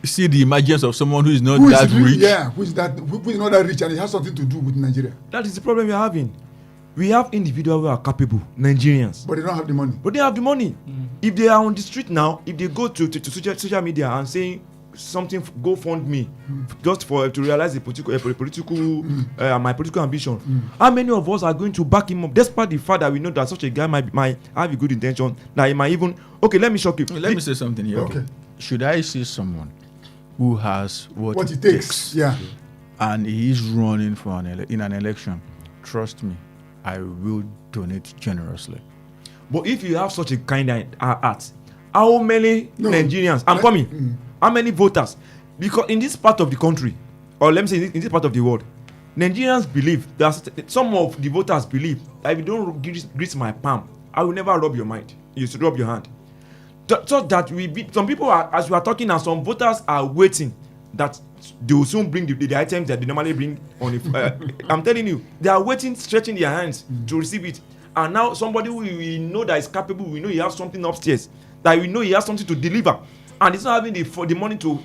see the emergence of someone who is not that rich? Yeah, who is not that rich, and it has something to do with Nigeria. That is the problem we are having. We have individuals who are capable, Nigerians, But they don't have the money. but they have the money. If they are on the street now, if they go to social media and saying something, go fund me, just to realize the political my political ambition, how many of us are going to back him up, despite the fact that we know that such a guy might have a good intention, that he might even, okay, let me shock you. Let me say something here. Okay. Should I see someone who has what it takes. Yeah. and he is running for in an election, trust me, I will donate generously. But if you have such a kind of art, how many No. Nigerians, I'm coming, how many voters? Because in this part of the country, or let me say in this part of the world, Nigerians believe, that some of the voters believe that if you don't grease my palm, I will never rub your mind. You should rub your hand. So that some people are, as we are talking now, some voters are waiting that they will soon bring the items that they normally bring on the I'm telling you, they are waiting, stretching their hands to receive it. And now somebody who we know that is capable, we know he has something upstairs, that we know he has something to deliver, and he's not having the money to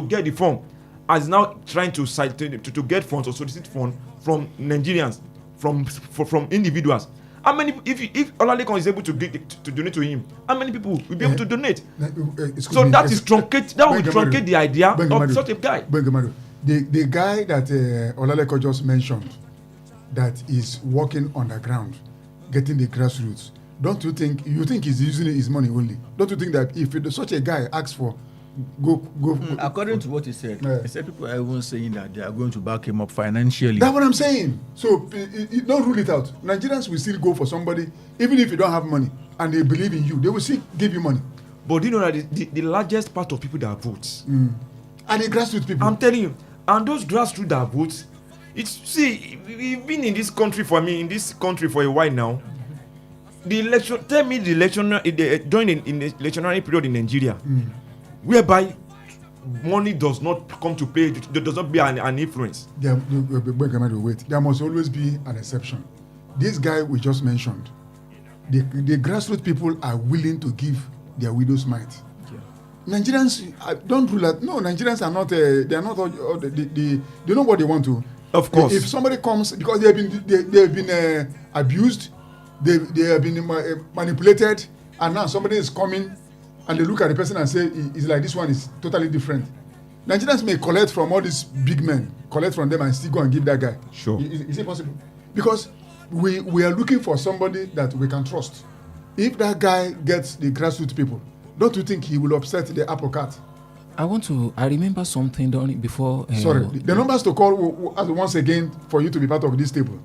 get the form, and is now trying to get funds or solicit funds from Nigerians, from individuals. How many, if Olalekan is able to donate to him, how many people will be able to donate? So that will truncate the idea of such a guy. The guy that Olalekan just mentioned, that is working on the ground, getting the grassroots. Don't you think he's using his money only? Don't you think that if such a guy asks for go According to what he said, Yeah. he said people are even saying that they are going to back him up financially. That's what I'm saying. So don't rule it out. Nigerians will still go for somebody, even if you don't have money and they believe in you, they will still give you money. But do you know that the largest part of people that vote, And the grassroots people. I'm telling you, and those grassroots that vote, we've been in this country for a while now. The election, tell me the election during in the electionary period in Nigeria, whereby money does not come to play, there does not be an influence. Wait, there must always be an exception. This guy we just mentioned, the grassroots people are willing to give their widow's mite. Nigerians don't rule that. No, Nigerians are not. They are not. They know what they want to. Of course. If somebody comes, because they have been abused, they have been manipulated, and now somebody is coming, and they look at the person and say, "It's like this one is totally different." Nigerians may collect from all these big men, collect from them, and still go and give that guy. Sure. Is it possible? Because we are looking for somebody that we can trust. If that guy gets the grassroots people, don't you think he will upset the apple cart? I remember something before. Sorry, the numbers to call once again for you to be part of this table: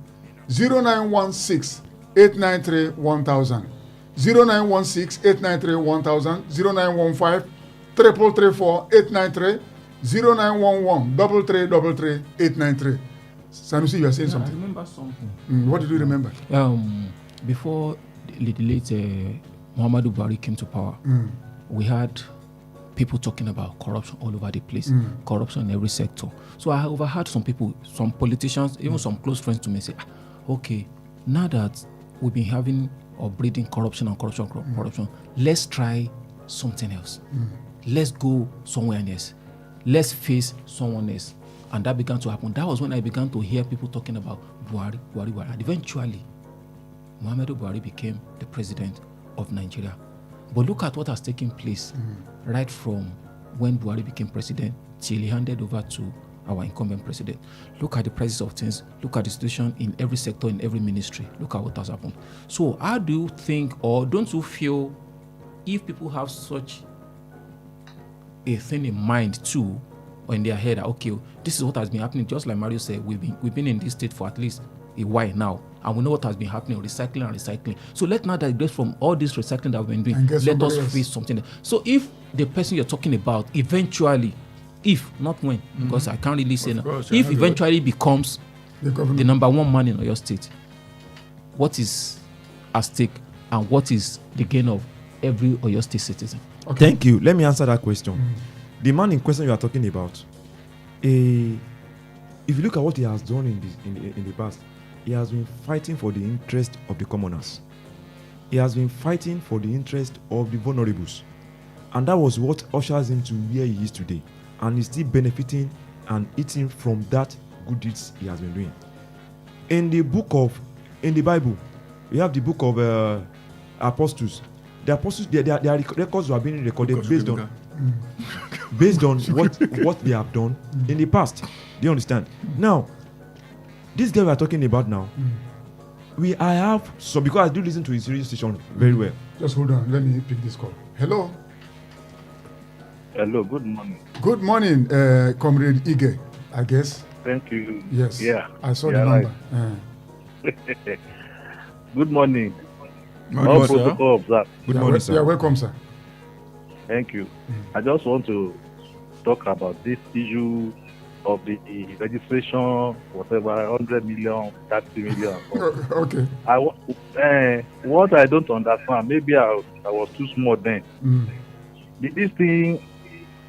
0916 893 1000, 0916 893 1000, 0915 334 893, 0911 333 893. Sanusi, you are saying something. I remember something. What did you remember? Before the late Muhammadu Buhari came to power, we had people talking about corruption all over the place, corruption in every sector. So I overheard some people, some politicians, even some close friends to me say, okay, now that we've been having or breeding corruption, let's try something else. Let's go somewhere else. Let's face someone else. And that began to happen. That was when I began to hear people talking about Buhari. And eventually, Muhammadu Buhari became the president of Nigeria. But look at what has taken place right from when Buhari became president till he handed over to our incumbent president. Look at the prices of things. Look at the situation in every sector, in every ministry. Look at what has happened. So how do you think, or don't you feel, if people have such a thing in mind too, or in their head, okay, this is what has been happening, just like Mario said, we've been in this state for at least a while now, and we know what has been happening, recycling. So let's not digress from all this recycling that we've been doing. Let us face something. So if the person you're talking about eventually, if not when, because I can't really say now, if eventually becomes the number one man in Oyo State, what is at stake and what is the gain of every Oyo State citizen? Okay. Thank you. Let me answer that question. The man in question you are talking about, if you look at what he has done in the past, he has been fighting for the interest of the commoners. He has been fighting for the interest of the vulnerables. And that was what ushers him to where he is today. And he's still benefiting and eating from that good deeds he has been doing. In the book of in the Bible, you have the book of Apostles. The apostles, their records were being recorded based on what they have done in the past. Do you understand? Now, this guy we are talking about now, I have so because I do listen to his radio station very well. Just hold on, let me pick this call. Hello. Hello, good morning. Good morning, Comrade Ige, I guess. Thank you. Yes. Yeah. I saw the number. Good morning. Good All morning, sir. protocol observed. Good morning, sir. You're welcome, sir. Thank you. I just want to talk about this issue of the registration, whatever, 100 million, 30 million. Okay. What I don't understand, maybe I was too small then. This thing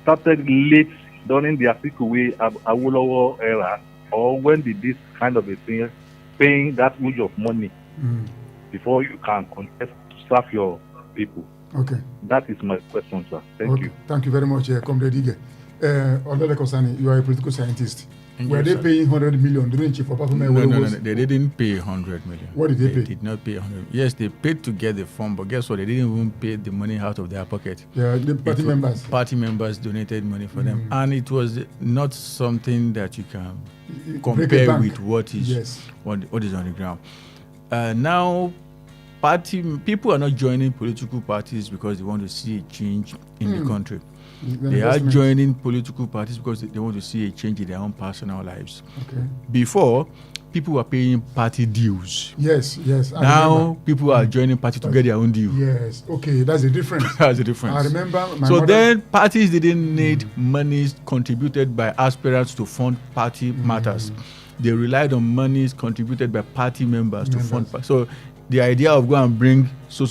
started late during the Azikiwe Awolowo era, or when did this kind of a thing, paying that much of money before you can contest to serve your people? Okay. That is my question, sir. Thank you. Thank you very much, Comrade Ige. Olele Kosani, you are a political scientist. Were they sir. paying 100 million during Chief Papa No, they didn't pay 100 million. What did they pay? They did not pay 100. Yes, they paid to get the form, but guess what? They didn't even pay the money out of their pocket. Yeah, the party members. Party members donated money for them, and it was not something that you can compare with what is on the ground. Now, people are not joining political parties because they want to see a change in the country. They are joining political parties because they want to see a change in their own personal lives. Okay. Before, people were paying party dues. Yes. Now, people are joining party to get their own due. Yes. Okay, that's the difference. That's the difference. I remember then parties didn't need monies contributed by aspirants to fund party matters. They relied on monies contributed by party members to fund. So the idea of go and bring so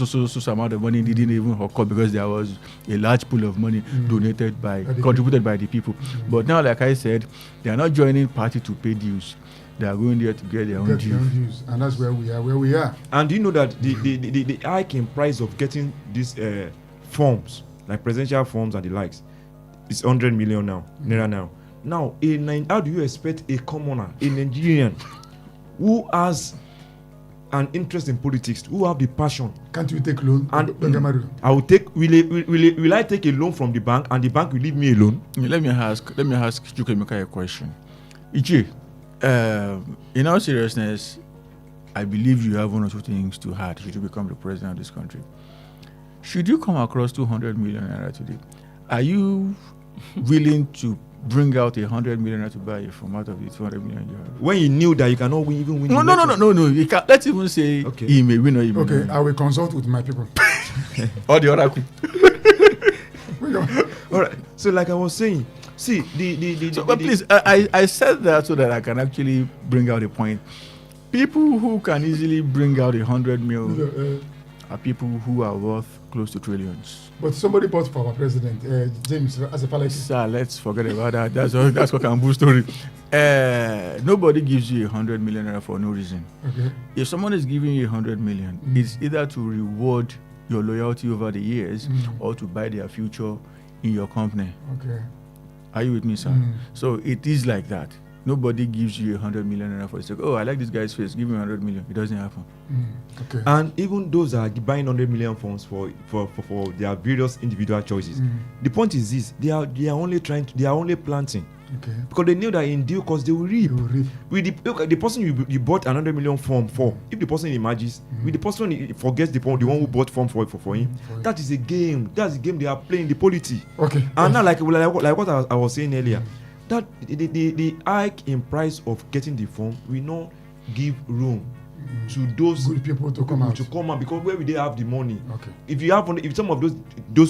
amount of money didn't even occur because there was a large pool of money contributed by the people. But now, like I said, they are not joining party to pay dues. They are going there to get their own dues. And that's where we are. And do you know that the hike in price of getting these forms, like presidential forms and the likes, is 100 million now, naira now. Now, how do you expect a commoner, a Nigerian, who has an interest in politics, who have the passion? Can't you take loan? And I will take. Will I take a loan from the bank, and the bank will leave me alone? Let me ask Olugbemiga a question. Ichi, in all seriousness, I believe you have one or two things to add should you become the president of this country. Should you come across 200 million naira today, are you willing to bring out 100 million to buy a form out of the 200 million you have? When you knew that you cannot even win. No. You can, let's even say he may win or he may Okay, win. I will consult with my people. Or the oracle. All right. So, like I was saying, see But please, I said that so that I can actually bring out a point. People who can easily bring out 100 mil are people who are worth close to trillions. But somebody bought for our president, James, as a palaki. Sir, let's forget about that. That's what Kambu story. Nobody gives you 100 million naira for no reason. Okay. If someone is giving you 100 million, it's either to reward your loyalty over the years or to buy their future in your company. Okay. Are you with me, sir? So it is like that. Nobody gives you 100 million naira for the sake. Oh, I like this guy's face. Give me 100 million. It doesn't happen. Okay. And even those that are buying 100 million funds for their various individual choices, the point is this: they are only planting. Okay. Because they know that in due course they will reap. With the person you bought 100 million form for, if the person emerges, with the person forgets the one who bought form for him, that is a game. That's the game they are playing, the polity. Okay. And now, like what I was saying earlier, that the hike in price of getting the form will not give room to those good people to come out. Because where will they have the money? Okay. If some of those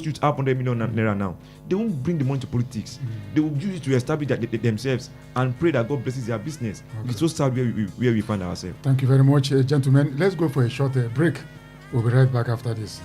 youths have 100 million naira now, they won't bring the money to politics. They will use it to establish themselves and pray that God blesses their business. It's so sad where we find ourselves. Thank you very much, gentlemen. Let's go for a short break. We'll be right back after this.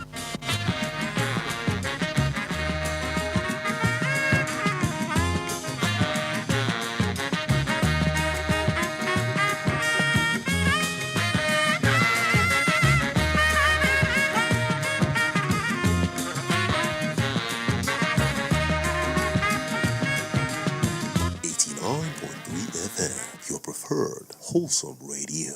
Your preferred wholesome radio.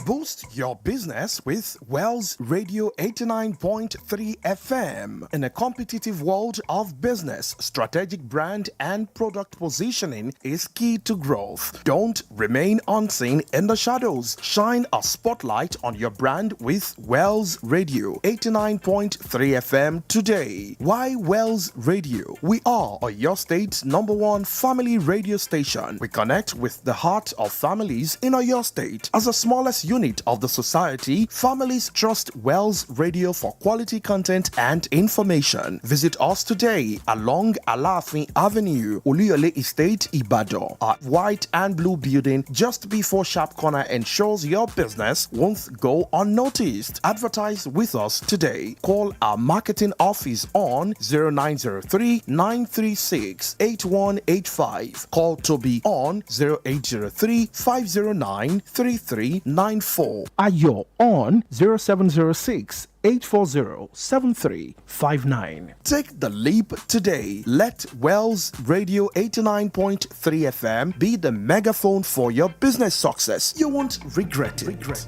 Boost your business with Wells Radio 89.3 FM. In a competitive world of business, strategic brand and product positioning is key to growth. Don't remain unseen in the shadows. Shine a spotlight on your brand with Wells Radio 89.3 FM today. Why Wells Radio? We are your state's #1 family radio station. We connect with the heart of families in your state. As the smallest unit of the society, families trust Wells Radio for quality content and information. Visit us today along Alafin Avenue, Oluyole Estate, Ibadan. Our white and blue building just before Sharp Corner ensures your business won't go unnoticed. Advertise with us today. Call our marketing office on 0903 936 8185. Call Toby on 0803 509 3394. Ayo on 0706 840-7359. Take the leap today. Let Wells Radio 89.3 FM be the megaphone for your business success. You won't regret it.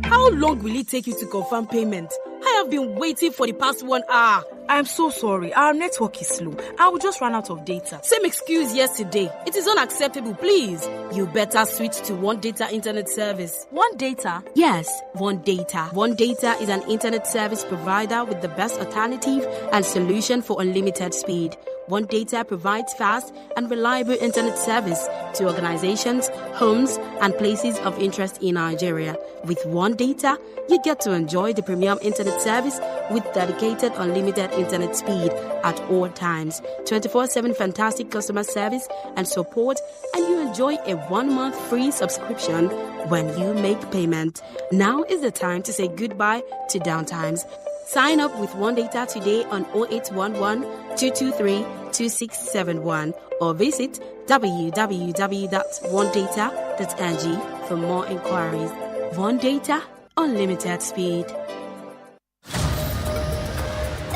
How long will it take you to confirm payment? I have been waiting for the past 1 hour. I'm so sorry. Our network is slow. I will just run out of data. Same excuse yesterday. It is unacceptable, please. You better switch to One Data Internet Service. One Data? Yes, One Data. One Data is an internet service provider with the best alternative and solution for unlimited speed. One Data provides fast and reliable internet service to organizations, homes, and places of interest in Nigeria. With One Data, you get to enjoy the premium internet service with dedicated unlimited internet speed at all times, 24/7 fantastic customer service and support, and you enjoy a 1-month free subscription when you make payment. Now is the time to say goodbye to downtimes. Sign up with One Data today on 0811 223 2671 or visit www.onedata.ng for more inquiries. One Data, unlimited speed.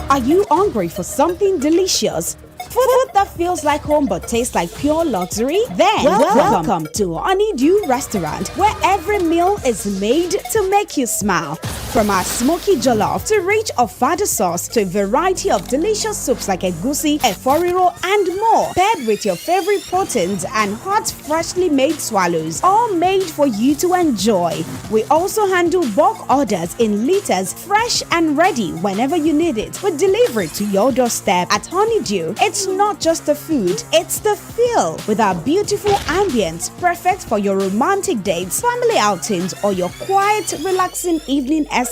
Are you hungry for something delicious? Food that feels like home but tastes like pure luxury? Then welcome to Honeydew Restaurant, where every meal is made to make you smile. From our smoky jollof to rich ofada sauce to a variety of delicious soups like egusi, eforiro, and more, paired with your favorite proteins and hot, freshly made swallows, all made for you to enjoy. We also handle bulk orders in liters, fresh and ready whenever you need it. We deliver it to your doorstep. At Honeydew, it's not just the food, it's the feel. With our beautiful ambience, perfect for your romantic dates, family outings, or your quiet, relaxing evening escape.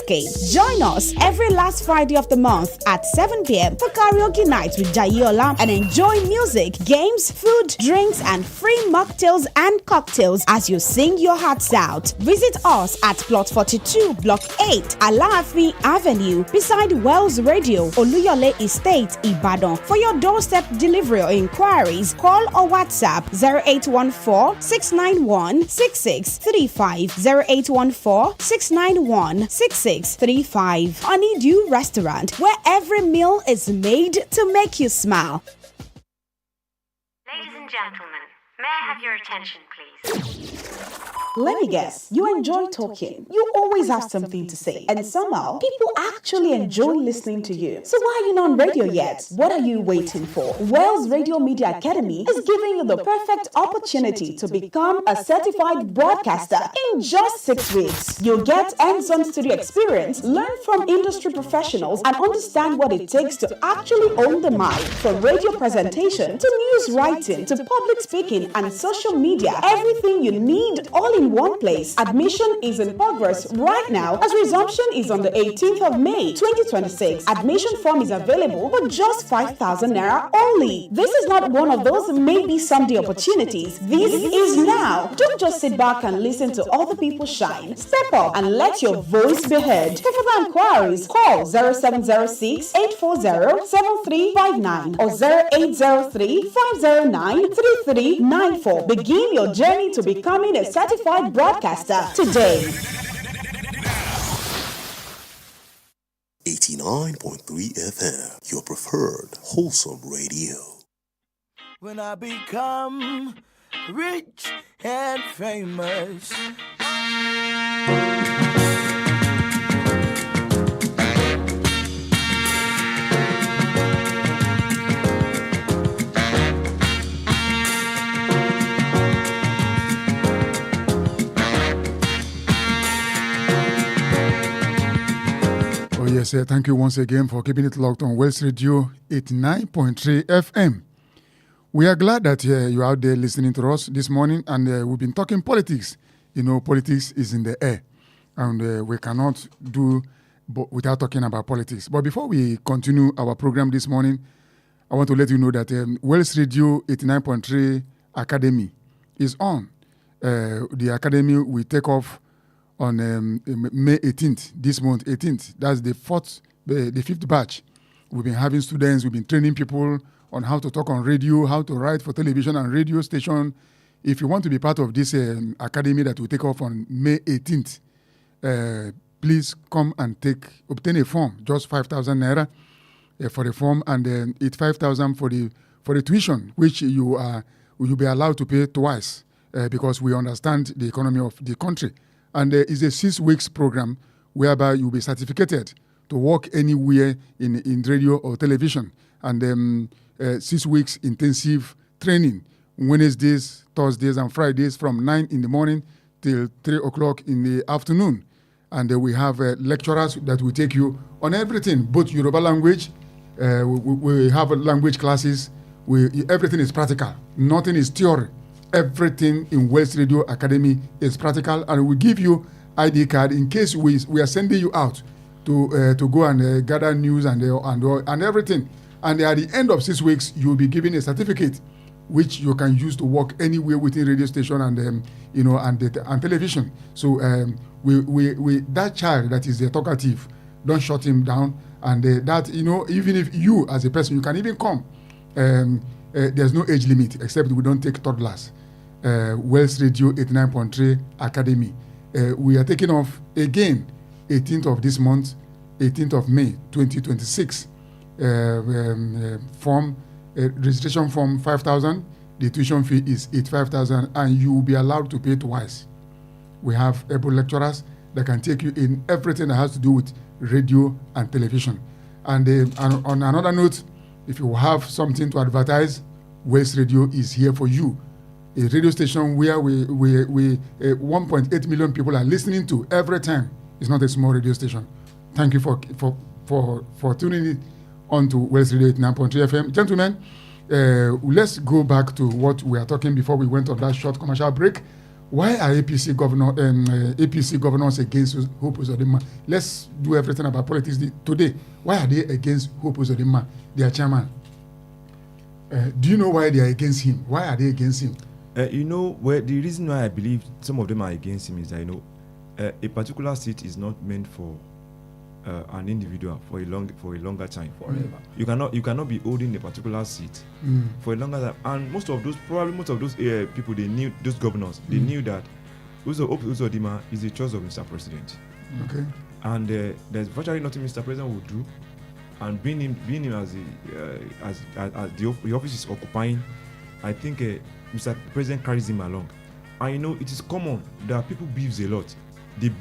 Join us every last Friday of the month at 7 p.m. for karaoke night with Jayola and enjoy music, games, food, drinks, and free mocktails and cocktails as you sing your hearts out. Visit us at Plot 42, Block 8, Alaafi Avenue, beside Wells Radio, Oluyole Estate, Ibadan. For your doorstep delivery or inquiries, call or WhatsApp 0814-691-6635, 0814-691-6635. Honeydew Restaurant, where every meal is made to make you smile. Ladies and gentlemen, may I have your attention, please? Let me guess, you enjoy talking. You always have something to say. And somehow, people actually enjoy listening to you. So why are you not on radio yet? What are you waiting for? Wells Radio Media Academy is giving you the perfect opportunity to become a certified broadcaster in just 6 weeks. You'll get hands-on studio experience, learn from industry professionals, and understand what it takes to actually own the mic. From radio presentation to news writing to public speaking and social media, everything you need all in one place. Admission is in progress right now as resumption is on the 18th of May 2026. Admission form is available for just 5,000 naira only. This is not one of those maybe someday opportunities. This is now. Don't just sit back and listen to other people shine. Step up and let your voice be heard. For further inquiries, call 0706 840 7359 or 0803 509 3394. Begin your journey to becoming a certified broadcaster today. 89.3 FM, your preferred wholesome radio. When I become rich and famous. Oh, yes, thank you once again for keeping it locked on West Radio 89.3 FM. We are glad that you're out there listening to us this morning, and we've been talking politics. You know, politics is in the air, and we cannot do without talking about politics. But before we continue our program this morning, I want to let you know that West Radio 89.3 Academy is on. The Academy will take off on May 18th, this month 18th. That's the fifth batch. We've been having students, we've been training people on how to talk on radio, how to write for television and radio station. If you want to be part of this academy that will take off on May 18th, please come and obtain a form, just 5,000 naira for the form, and it's 5,000 for the tuition, which you'll be allowed to pay twice because we understand the economy of the country. And it's a 6 weeks program whereby you'll be certificated to work anywhere in radio or television. And 6 weeks intensive training, Wednesdays, Thursdays, and Fridays from 9 in the morning till 3 o'clock in the afternoon. And we have lecturers that will take you on everything, both Yoruba language, we have language classes, everything is practical, nothing is theory. Everything in West Radio Academy is practical, and we give you ID card in case we are sending you out to go and gather news and everything. And at the end of 6 weeks, you'll be given a certificate which you can use to work anywhere within radio station and television. So we that child that is talkative, don't shut him down. And that even if you as a person, you can even come. There's no age limit except we don't take toddlers. Wells Radio 89.3 Academy. We are taking off again 18th of this month, 18th of May 2026. Registration form 5,000. The tuition fee is 85,000, and you will be allowed to pay twice. We have able lecturers that can take you in everything that has to do with radio and television. And on another note, if you have something to advertise, West Radio is here for you. A radio station where we 1.8 million people are listening to every time. It's not a small radio station. Thank you for tuning in on to West Radio 89.3 FM. Gentlemen, let's go back to what we are talking before we went on that short commercial break. Why are APC governors against Hope Uzodinma? Let's do everything about politics today. Why are they against Hope Uzodinma, their chairman? Do you know why they are against him? Why are they against him? The reason why I believe some of them are against him is that a particular seat is not meant for an individual for a longer time. Forever. You cannot be holding a particular seat for a longer time. And most of those people, they knew, those governors, they knew that Uzodinma is the choice of Mr. President. Okay. And there's virtually nothing Mr. President will do. And being him as the office is occupying, I think Mr. President carries him along. And it is common that people beefs a lot.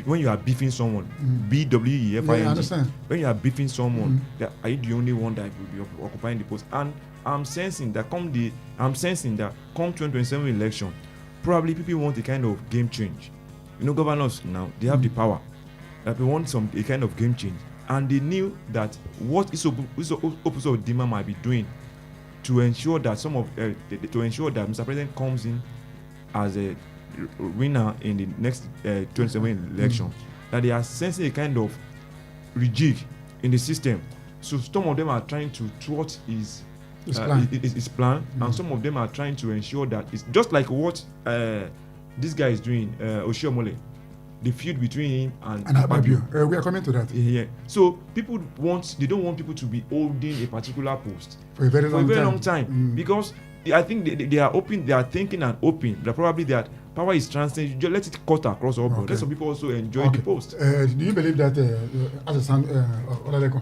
When you are beefing someone, BWEFING, I understand. When you are beefing someone, are you the only one that will be occupying the post? And I'm sensing that come 2027 election, probably people want a kind of game change. Governors now, they have the power. That they want a kind of game change. And they knew that what Uzodinma might be doing to ensure that Mr. President comes in as a winner in the next 27 election, that they are sensing a kind of rejig in the system. So some of them are trying to thwart his plan, and some of them are trying to ensure that it's just like what this guy is doing, Oshiomhole, the feud between him and Akpabio. We are coming to that. Yeah. So they don't want people to be holding a particular post for a very long time. Because I think they are thinking and hoping that probably that power is transcendent. Just let it cut across all boards. Let some people also enjoy the post. Do you believe that as a son, Oladeko?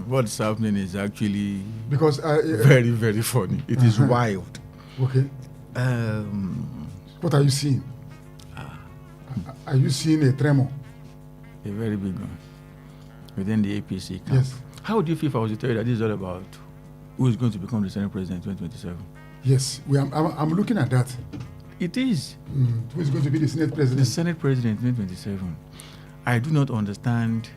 What's happening is actually because very, very funny. It is wild. Okay. What are you seeing? Are you seeing a tremor? A very big one within the APC camp. Yes. How would you feel if I was to tell you that this is all about who is going to become the Senate President in 2027? Yes, I'm looking at that. It is. Who is going to be the Senate President? The Senate President in 2027. I do not understand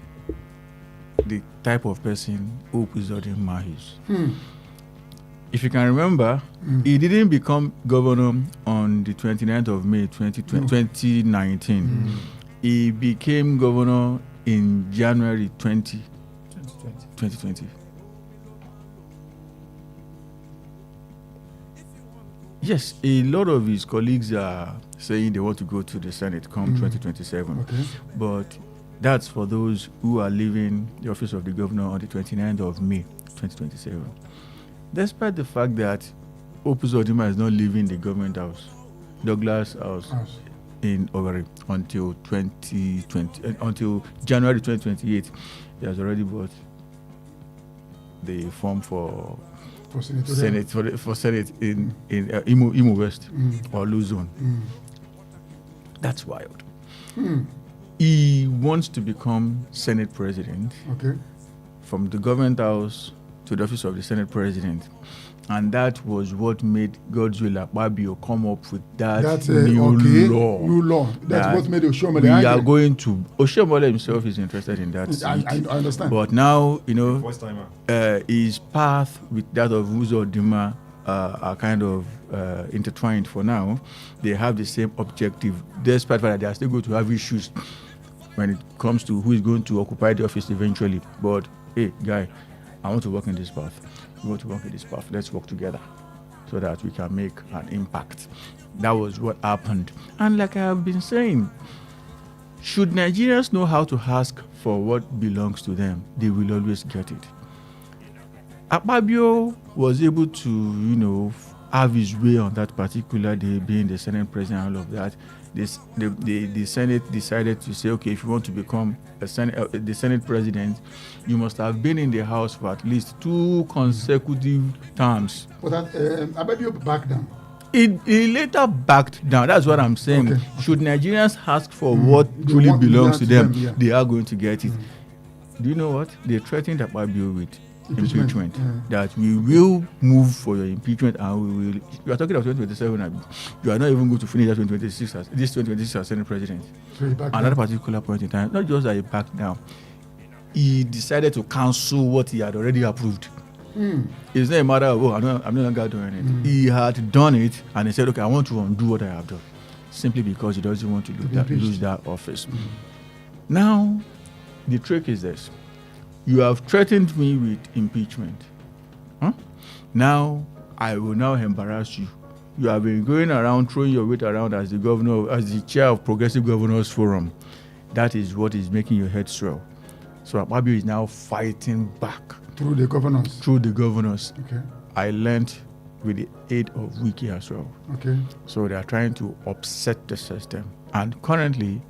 the type of person Hope Uzodinma is. If you can remember, he didn't become governor on the 29th of May 2019. He became governor in January 2020. Yes, a lot of his colleagues are saying they want to go to the Senate come 2027. Okay. But that's for those who are leaving the office of the governor on the 29th of May 2027. Despite the fact that Hope Uzodinma is not leaving the government house, Douglas House in Owerri until 2020, until January 2028, he has already bought the form for Senate in Imo West or Luzon. That's wild. He wants to become Senate President. Okay. From the government house to the office of the Senate President. And that was what made Godswill Akpabio come up with that new law. New law. That's what made Oshiomhole we angry. are going to... Oshiomhole himself is interested in that seat. I understand. But now, First-timer. his path with that of Uzodinma are kind of intertwined for now. They have the same objective, despite the fact that they are still going to have issues when it comes to who is going to occupy the office eventually. But, hey, guy, I want to work in this path. You want to work in this path. Let's work together so that we can make an impact. That was what happened. And like I have been saying, should Nigerians know how to ask for what belongs to them, they will always get it. Akpabio was able to, have his way on that particular day, being the Senate President and all of that. The Senate decided to say, okay, if you want to become the Senate President, you must have been in the House for at least 2 consecutive terms. But Akpabio backed down. He later backed down. That's what I'm saying. Okay. Should Nigerians ask for what truly belongs to them, yeah. they are going to get it. Do you know what? They threatened Akpabio with impeachment. That we will move for your impeachment and we will... You are talking about 2027. You are not even going to finish that 2026 as Senate President. So he backed Another down. particular point in time, not just that he backed down, he decided to cancel what he had already approved. It's not a matter of, I'm no longer doing it. He had done it and he said, okay, I want to undo what I have done. Simply because he doesn't want to lose that office. Now, the trick is this. You have threatened me with impeachment. Now, I will now embarrass you. You have been going around, throwing your weight around as the chair of Progressive Governors Forum. That is what is making your head swell. So Akpabio is now fighting back. Through the governors. Okay. I learned with the aid of Wiki as well. Okay. So they are trying to upset the system. And currently,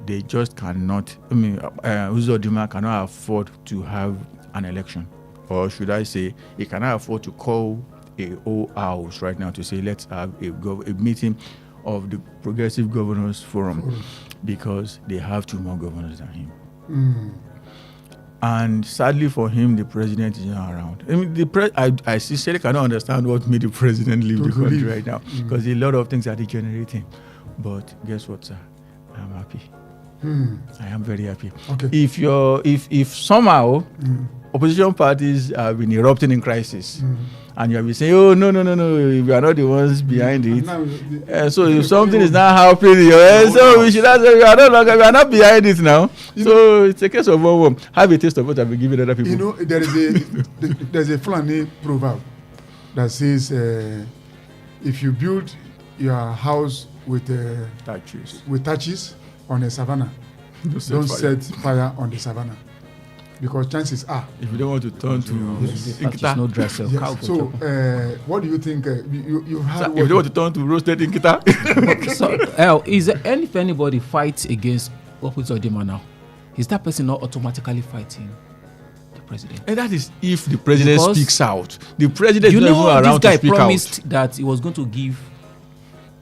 they just cannot, Uzodinma cannot afford to have an election. Or should I say, he cannot afford to call a whole house right now to say, let's have a meeting of the Progressive Governors Forum because they have 2 more governors than him. And sadly for him, the president is not around. I mean, I sincerely cannot understand what made the president leave the country right now because a lot of things are degenerating. But guess what, sir? I'm happy. I am very happy. Okay. If somehow opposition parties have been erupting in crisis, and you have been saying, oh no, we are not the ones behind it. So if something is not happening in your head, so we should answer, we are not behind it now. So it's a case of one. Have a taste of what I've been giving other people. There's a Fulani proverb that says, if you build your house with thatches on a savannah, don't set fire on the savannah. Because chances are, if you don't want to turn to Inkita, no dress. So, what do you think? You have. If you don't want to turn to roasted Inkita, so, is there if anybody fights against Uzodinma now, is that person not automatically fighting the president. And that is if the president Because speaks out. The president you is not even know, around this guy to speak promised out. that he was going to give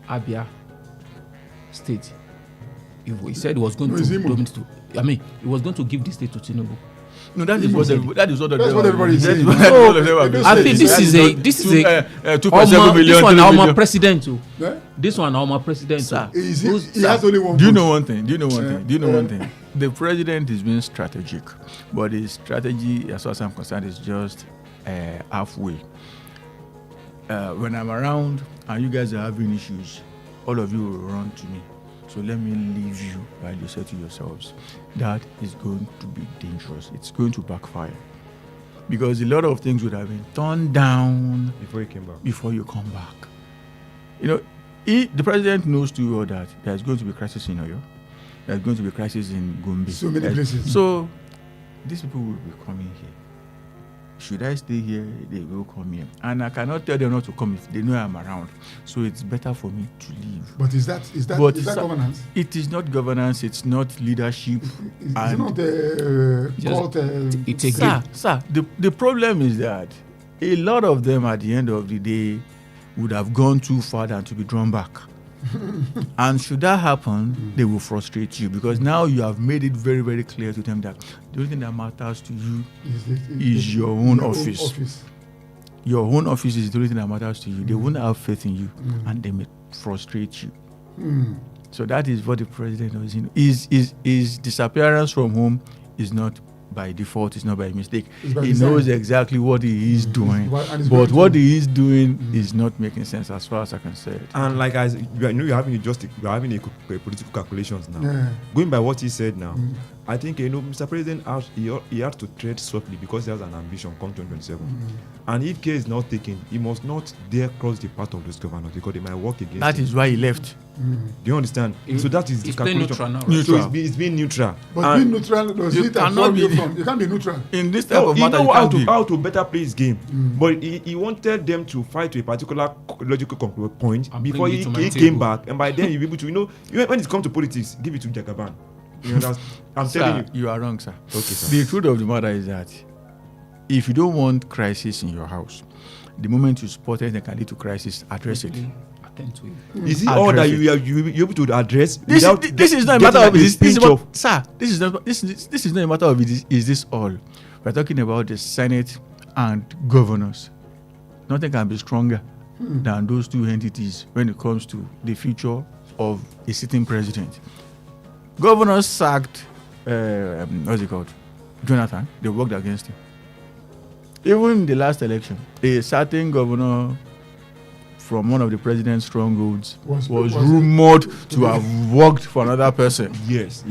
Abia state. He said he was going he was going to give the state to Tinubu. No, that is what everybody says. says. I think this is a 2.7 million. This one now my president too. Eh? This one now my president too. He has only one. Do you vote. know one thing? One thing? The president is being strategic, but his strategy, as far as I'm concerned, is just halfway. When I'm around and you guys are having issues, all of you will run to me. So let me leave you while you say to yourselves, that is going to be dangerous. It's going to backfire. Because a lot of things would have been turned down before you come back. You know, the president knows too well that there's going to be crisis in Oyo. There's going to be crisis in Gombe. So many places. So these people will be coming here. Should I stay here? They will come here. And I cannot tell them not to come if they know I'm around. So it's better for me to leave. But is that governance? It is not governance. It's not leadership. It's not Sir, the problem is that a lot of them at the end of the day would have gone too far than to be drawn back. And should that happen, they will frustrate you because now you have made it very, very clear to them that the only thing that matters to you is your own office. Your own office is the only thing that matters to you. They won't have faith in you and they may frustrate you. So that is what the president is. His disappearance from home is not by default, it's not by mistake. He knows exactly what he is doing. But what he is doing is not making sense as far as I can say it. And like you're having a political calculations now. Yeah. Going by what he said now, I think Mr. President he had to tread softly because he has an ambition come 2027. And if care is not taken, he must not dare cross the path of those governors because they might work against That him. is why he left. Do you understand? So that is the calculation. Neutral now, right? Neutral. So it's being neutral. But being neutral does you it cannot absolve you be- from? You can't be neutral. In this type of He matter, know you can't be. how to better play his game, but he wanted them to fight to a particular logical point And before bring he it to my came table. back, and by then you'll be able to when it comes to politics, give it to Jagaban. You know, I'm telling Sir, you are wrong, sir. Okay, sir. The truth of the matter is that if you don't want crisis in your house, the moment you spot anything that can lead to crisis, address it. Attend to it. Is it all that you're able to address? This is not a matter of this. This is of not a matter of is this all? We're talking about the Senate and governors. Nothing can be stronger than those two entities when it comes to the future of a sitting president. Governors sacked Jonathan. They worked against him. Even in the last election, a certain governor from one of the president's strongholds was rumored to have worked for another person. Yes.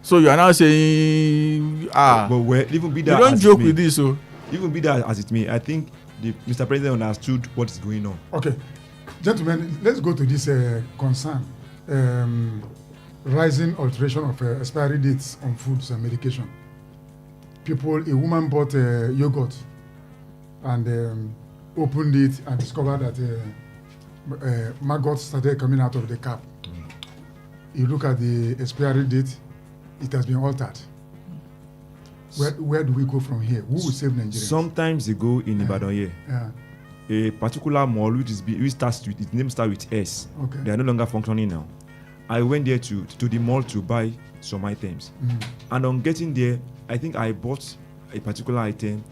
So you are now saying, But even be you that don't as joke it may, with this, so even be that as it may, I think Mr. President understood what is going on. Okay, gentlemen, let's go to this concern. Rising alteration of expiry dates on foods and medication. A woman bought yogurt and opened it and discovered that maggots started coming out of the cap. You look at the expiry date, it has been altered. Where do we go from here? Who will save Nigeria? Sometimes ago in Ibadan here, a particular mall which starts with its name starts with S. Okay. They are no longer functioning now. I went there to the mall to buy some items, and on getting there, I think I bought a particular item.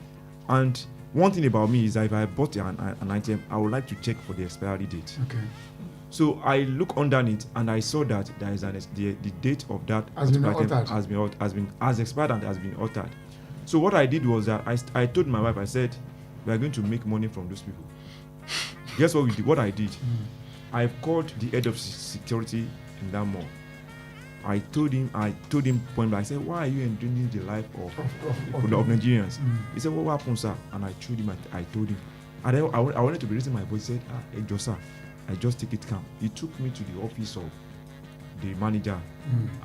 And one thing about me is that if I bought an item, I would like to check for the expiry date. Okay. So I look underneath and I saw that there is the date of that Has been item altered. has expired and has been altered. So what I did was that I told my wife, I said, we are going to make money from those people. Guess what we did? What I did? I called the head of security in that mall. I told him point blank. I said, why are you endangering the life of Nigerians? He said, what happened, sir? And I told him. And then I wanted to be raising my voice. He said, hey, sir, I just take it calm. He took me to the office of the manager,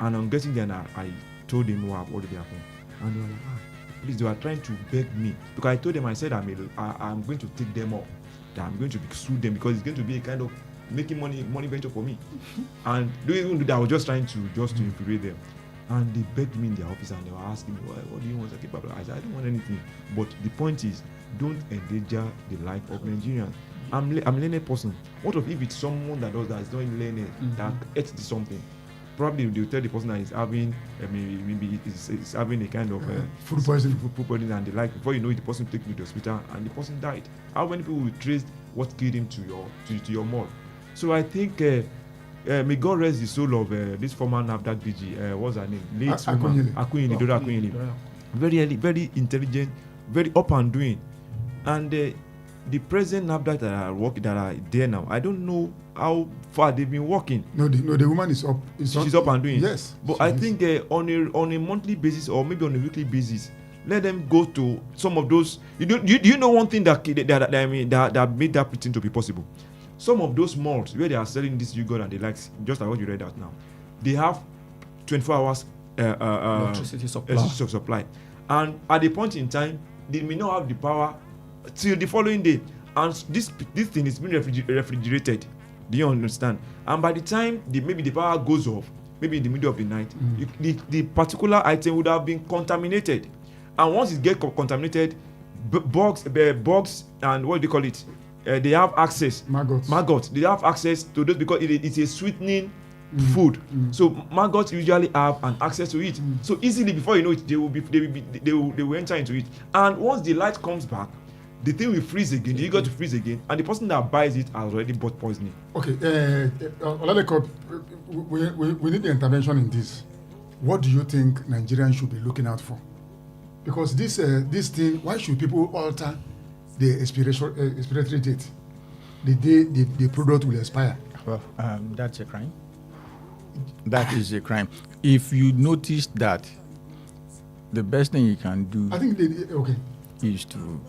and on getting there, I told him what happened. And they were like, please, they were trying to beg me because I told them, I said, I'm going to take them up, that I'm going to sue them because it's going to be a kind of making money venture for me. And they even do that. I was just trying to infuriate them. And they begged me in their office and they were asking me, what do you want? I said, I don't want anything. But the point is, don't endanger the life of Nigerians. I'm a learned person. What if it's someone that does that is not learned, that ate something? Probably they'll tell the person that is having, maybe it's having a kind of food poisoning. Food poisoning and the like. Before you know it, the person take you to the hospital and the person died. How many people will trace what killed him to your mall? So I think may God rest the soul of this former NAFDAC DG. What's her name? Late woman, Akunyili. Very intelligent, very up and doing. And the present NAFDAC that are there now, I don't know how far they've been working. No, the woman is up. She's up and doing. Yes. But I think on a monthly basis or maybe on a weekly basis, let them go to some of those. Do you know one thing that made that pretend to be possible? Some of those malls where they are selling this yogurt and the likes, just like what you read out now, they have 24 hours electricity supply. And at a point in time, they may not have the power till the following day. And this thing is being refrigerated. Do you understand? And by the time maybe the power goes off, maybe in the middle of the night, the particular item would have been contaminated. And once it gets contaminated, bugs and what do they call it? They have access. Maggots. They have access to those because it's a sweetening food. So maggots usually have an access to it. So easily before you know it, they will enter into it. And once the light comes back, the thing will freeze again. You got to freeze again, and the person that buys it has already bought poisoning. Okay, Oladeko, we need the intervention in this. What do you think Nigerians should be looking out for? Because this thing, why should people alter the expiratory date, the day the product will expire? Well, that's a crime. That is a crime. If you notice that, the best thing you can do, I think, is to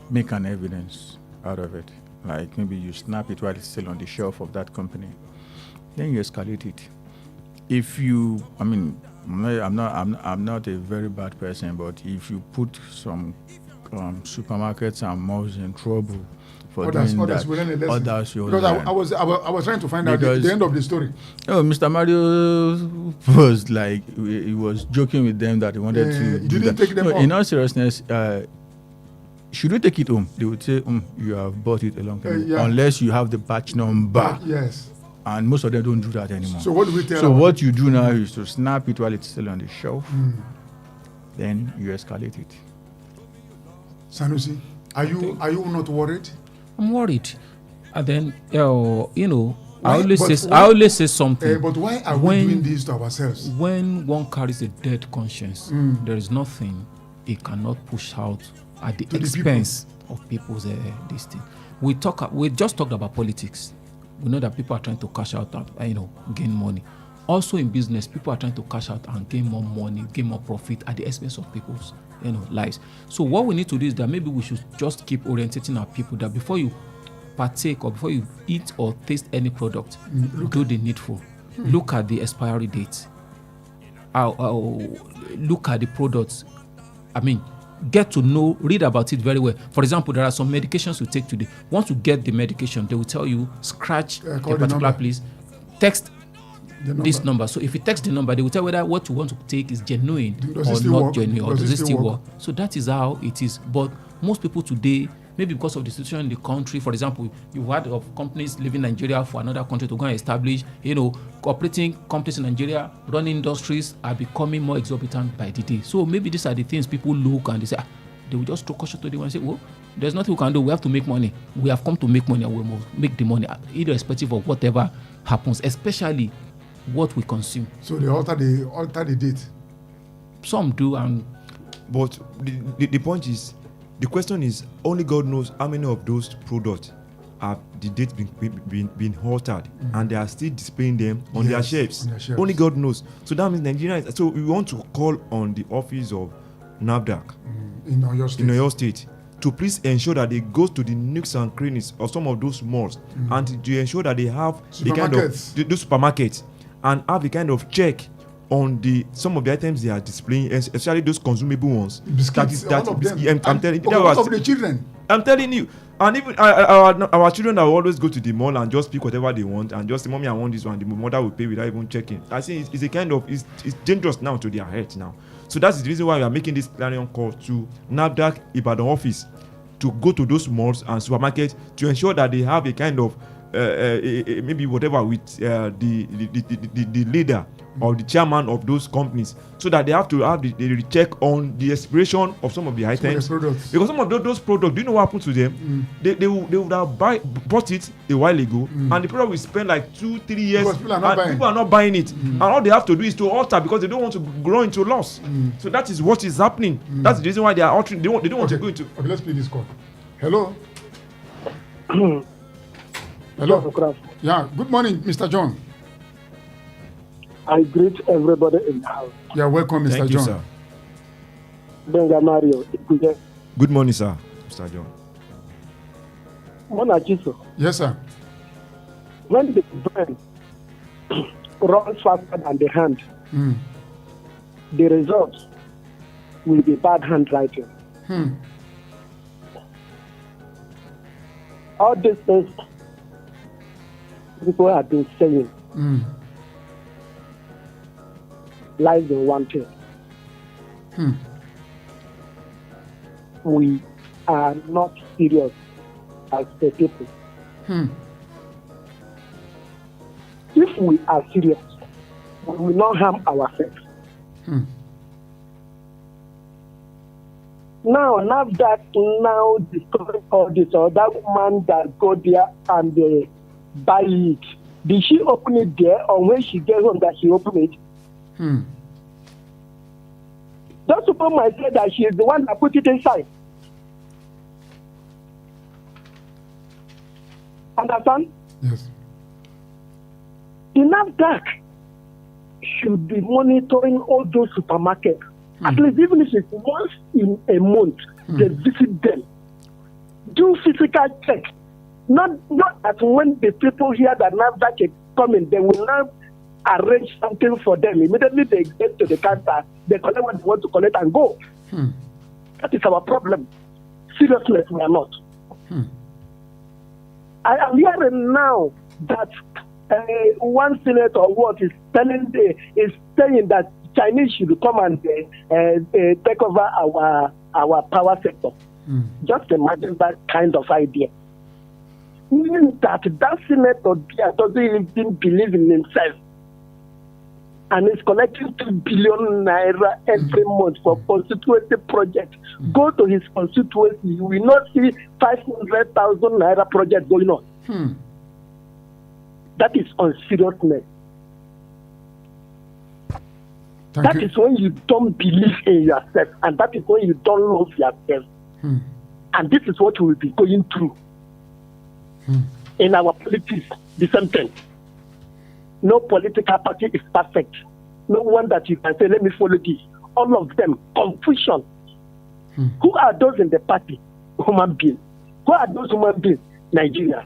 make an evidence out of it. Like maybe you snap it while it's still on the shelf of that company, then you escalate it. If you, I'm not a very bad person, but if you put some supermarkets and malls in trouble for doing that, others will learn. Because I was trying to find out the end of the story. Oh, Mr. Mario was like, he was joking with them that he wanted to do that. Take them in all seriousness, should we take it home? They would say, you have bought it a long time ago, unless you have the batch number. Yes. And most of them don't do that anymore. So what do we tell? So what you do now is to snap it while it's still on the shelf. Then you escalate it. Sanusi, are you not worried? I'm worried. And then I always say something. But why are we doing this to ourselves? When one carries a dead conscience, there is nothing it cannot push out at the expense of people's this thing. We just talked about politics. We know that people are trying to cash out and gain money. Also in business, people are trying to cash out and gain more money, gain more profit at the expense of people's lives. So what we need to do is that maybe we should just keep orientating our people that before you partake or before you eat or taste any product, do the needful. Look at the expiry date. Look at the products. Get to know, read about it very well. For example, there are some medications you take today. Once you get the medication, they will tell you, scratch a particular place, text this number. So if you text the number, they will tell whether what you want to take is genuine or not genuine, or does it still work. So that is how it is. But most people today, maybe because of the situation in the country, for example, you've heard of companies leaving Nigeria for another country to go and establish, cooperating companies in Nigeria, running industries are becoming more exorbitant by the day. So maybe these are the things people look and they say, they will just throw caution to them and say, well, there's nothing we can do. We have to make money. We have come to make money and we must make the money, irrespective of whatever happens, especially what we consume. So they alter the date? Some do. But the point is, the question is, only God knows how many of those products have the date been altered, and they are still displaying them on their shelves. Only God knows. So that means Nigerians. So we want to call on the office of NAFDAC in Oyo State to please ensure that they go to the nooks and crannies of some of those malls and to ensure that they have the kind of those supermarkets and have the kind of check on some of the items they are displaying, especially those consumable ones. Biscuits, I'm telling you, the children. I'm telling you, And even our children that will always go to the mall and just pick whatever they want and just say, mommy, I want this one. The mother will pay without even checking. I think it's a kind of it's dangerous now to their health now. So that's the reason why we are making this clarion call to NAFDAC Ibadan office to go to those malls and supermarkets to ensure that they have a kind of maybe whatever with the leader or the chairman of those companies, so that they have to have the check on the expiration of some of the items. Because some of those products, do you know what happened to them? They would have bought it a while ago, and the product will spend like 2-3 years, and people are not buying it. And all they have to do is to alter because they don't want to grow into loss. So that is what is happening. That's the reason why they are altering. They don't want to go into. Okay, let's play this call. Hello. Hello. Yeah. Good morning, Mr. John. I greet everybody in the house. Yeah, welcome, Mr. Thank John. you, sir. Benga Mario. Good morning, sir. Mr. John. Monachiso. Yes, sir. When the brain runs faster than the hand, the result will be bad handwriting. All these things people have been saying lies in one thing. We are not serious as a people. If we are serious, we will not harm ourselves. Now that now discovering all this, or that woman that go there and buy it, did she open it there, or when she gets home that she open it? Those people might say that she is the one that put it inside. Understand? Yes. The NAFDAC should be monitoring all those supermarkets. At least even if it's once in a month, they visit them. Do physical check. Not that when the people hear that NAFDAC is coming, they will now arrange something for them. Immediately they get to the counter, they collect what they want to collect and go. That is our problem. Seriousness, we are not. I am hearing now that one senator is saying that Chinese should come and take over our power sector. Just imagine that kind of idea. Meaning that senator there doesn't even believe in himself, and is collecting 2 billion naira every month for constituency project. Go to his constituency, you will not see 500,000 naira project going on. That is unseriousness. That is when you don't believe in yourself, and that is when you don't love yourself. And this is what we will be going through in our politics. The same thing. No political party is perfect. No one that you can say, let me follow this. All of them, confusion. Who are those in the party? Human beings. Who are those human beings? Nigeria.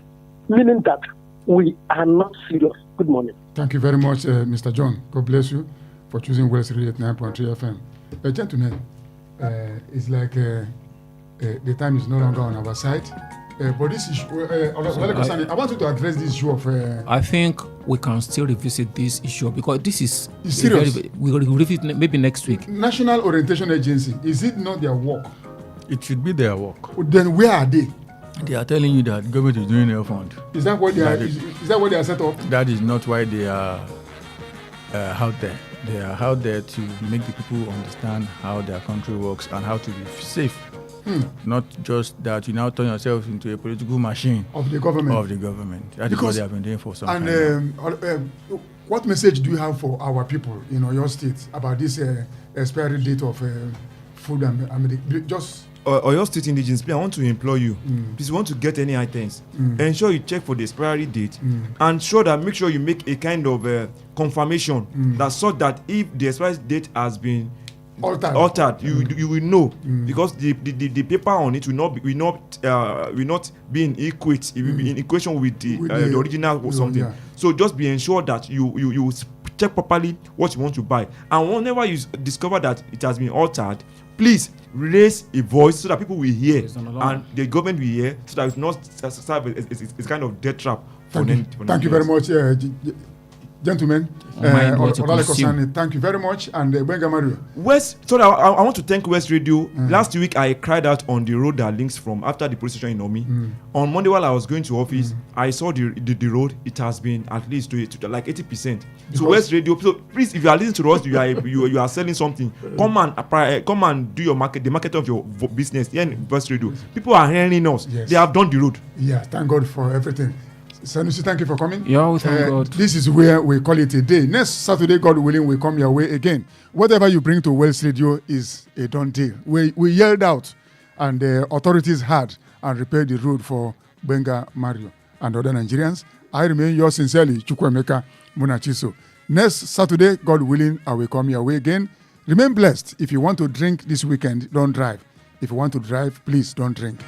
Meaning that we are not serious. Good morning. Thank you very much, Mr. John. God bless you for choosing West Radio 89.3 FM. Gentlemen, it's like the time is no longer on our side. But this issue, I want you to address this issue of. I think we can still revisit this issue because this is serious. We will revisit maybe next week. National Orientation Agency, is it not their work? It should be their work. Then where are they? They are telling you that government is doing their fund. Is that what they are? Is that what they are set up? That is not why they are out there. They are out there to make the people understand how their country works and how to be safe. Not just that you now turn yourself into a political machine of the government. That is what they have been doing for some time. And what message do you have for our people in your state about this expiry date of food and just? Oyo State indigenous, I want to implore you, please, you want to get any items, ensure you check for the expiry date, and make sure you make a kind of confirmation that so that if the expiry date has been altered, you will know, because the paper on it will not be in equation with the original or something. Yeah. So just be ensured that you check properly what you want to buy, and whenever you discover that it has been altered, please raise a voice so that people will hear and the government will hear, so that it's not serve it's kind of death trap for them. Thank you very much, gentlemen. Thank you very much, and Gbenga Mario. I want to thank West Radio. Last week I cried out on the road that links from after the police station in Omi. On Monday while I was going to office, I saw the road. It has been at least to like 80%. So West Radio, so please, if you are listening to us, you are selling something. Come and do your market, the market of your business here in West Radio. People are hearing us. Yes. They have done the road. Yeah, thank God for everything. Sanusi, thank you for coming. Yeah, thank God. This is where we call it a day. Next Saturday, God willing, we come your way again. Whatever you bring to Wells Radio is a done deal. We yelled out, and the authorities had and repaired the road for Gbenga Mario and other Nigerians. I remain yours sincerely, Chukwuemeka Munachiso. Next Saturday, God willing, I will come your way again. Remain blessed. If you want to drink this weekend, don't drive. If you want to drive, please don't drink.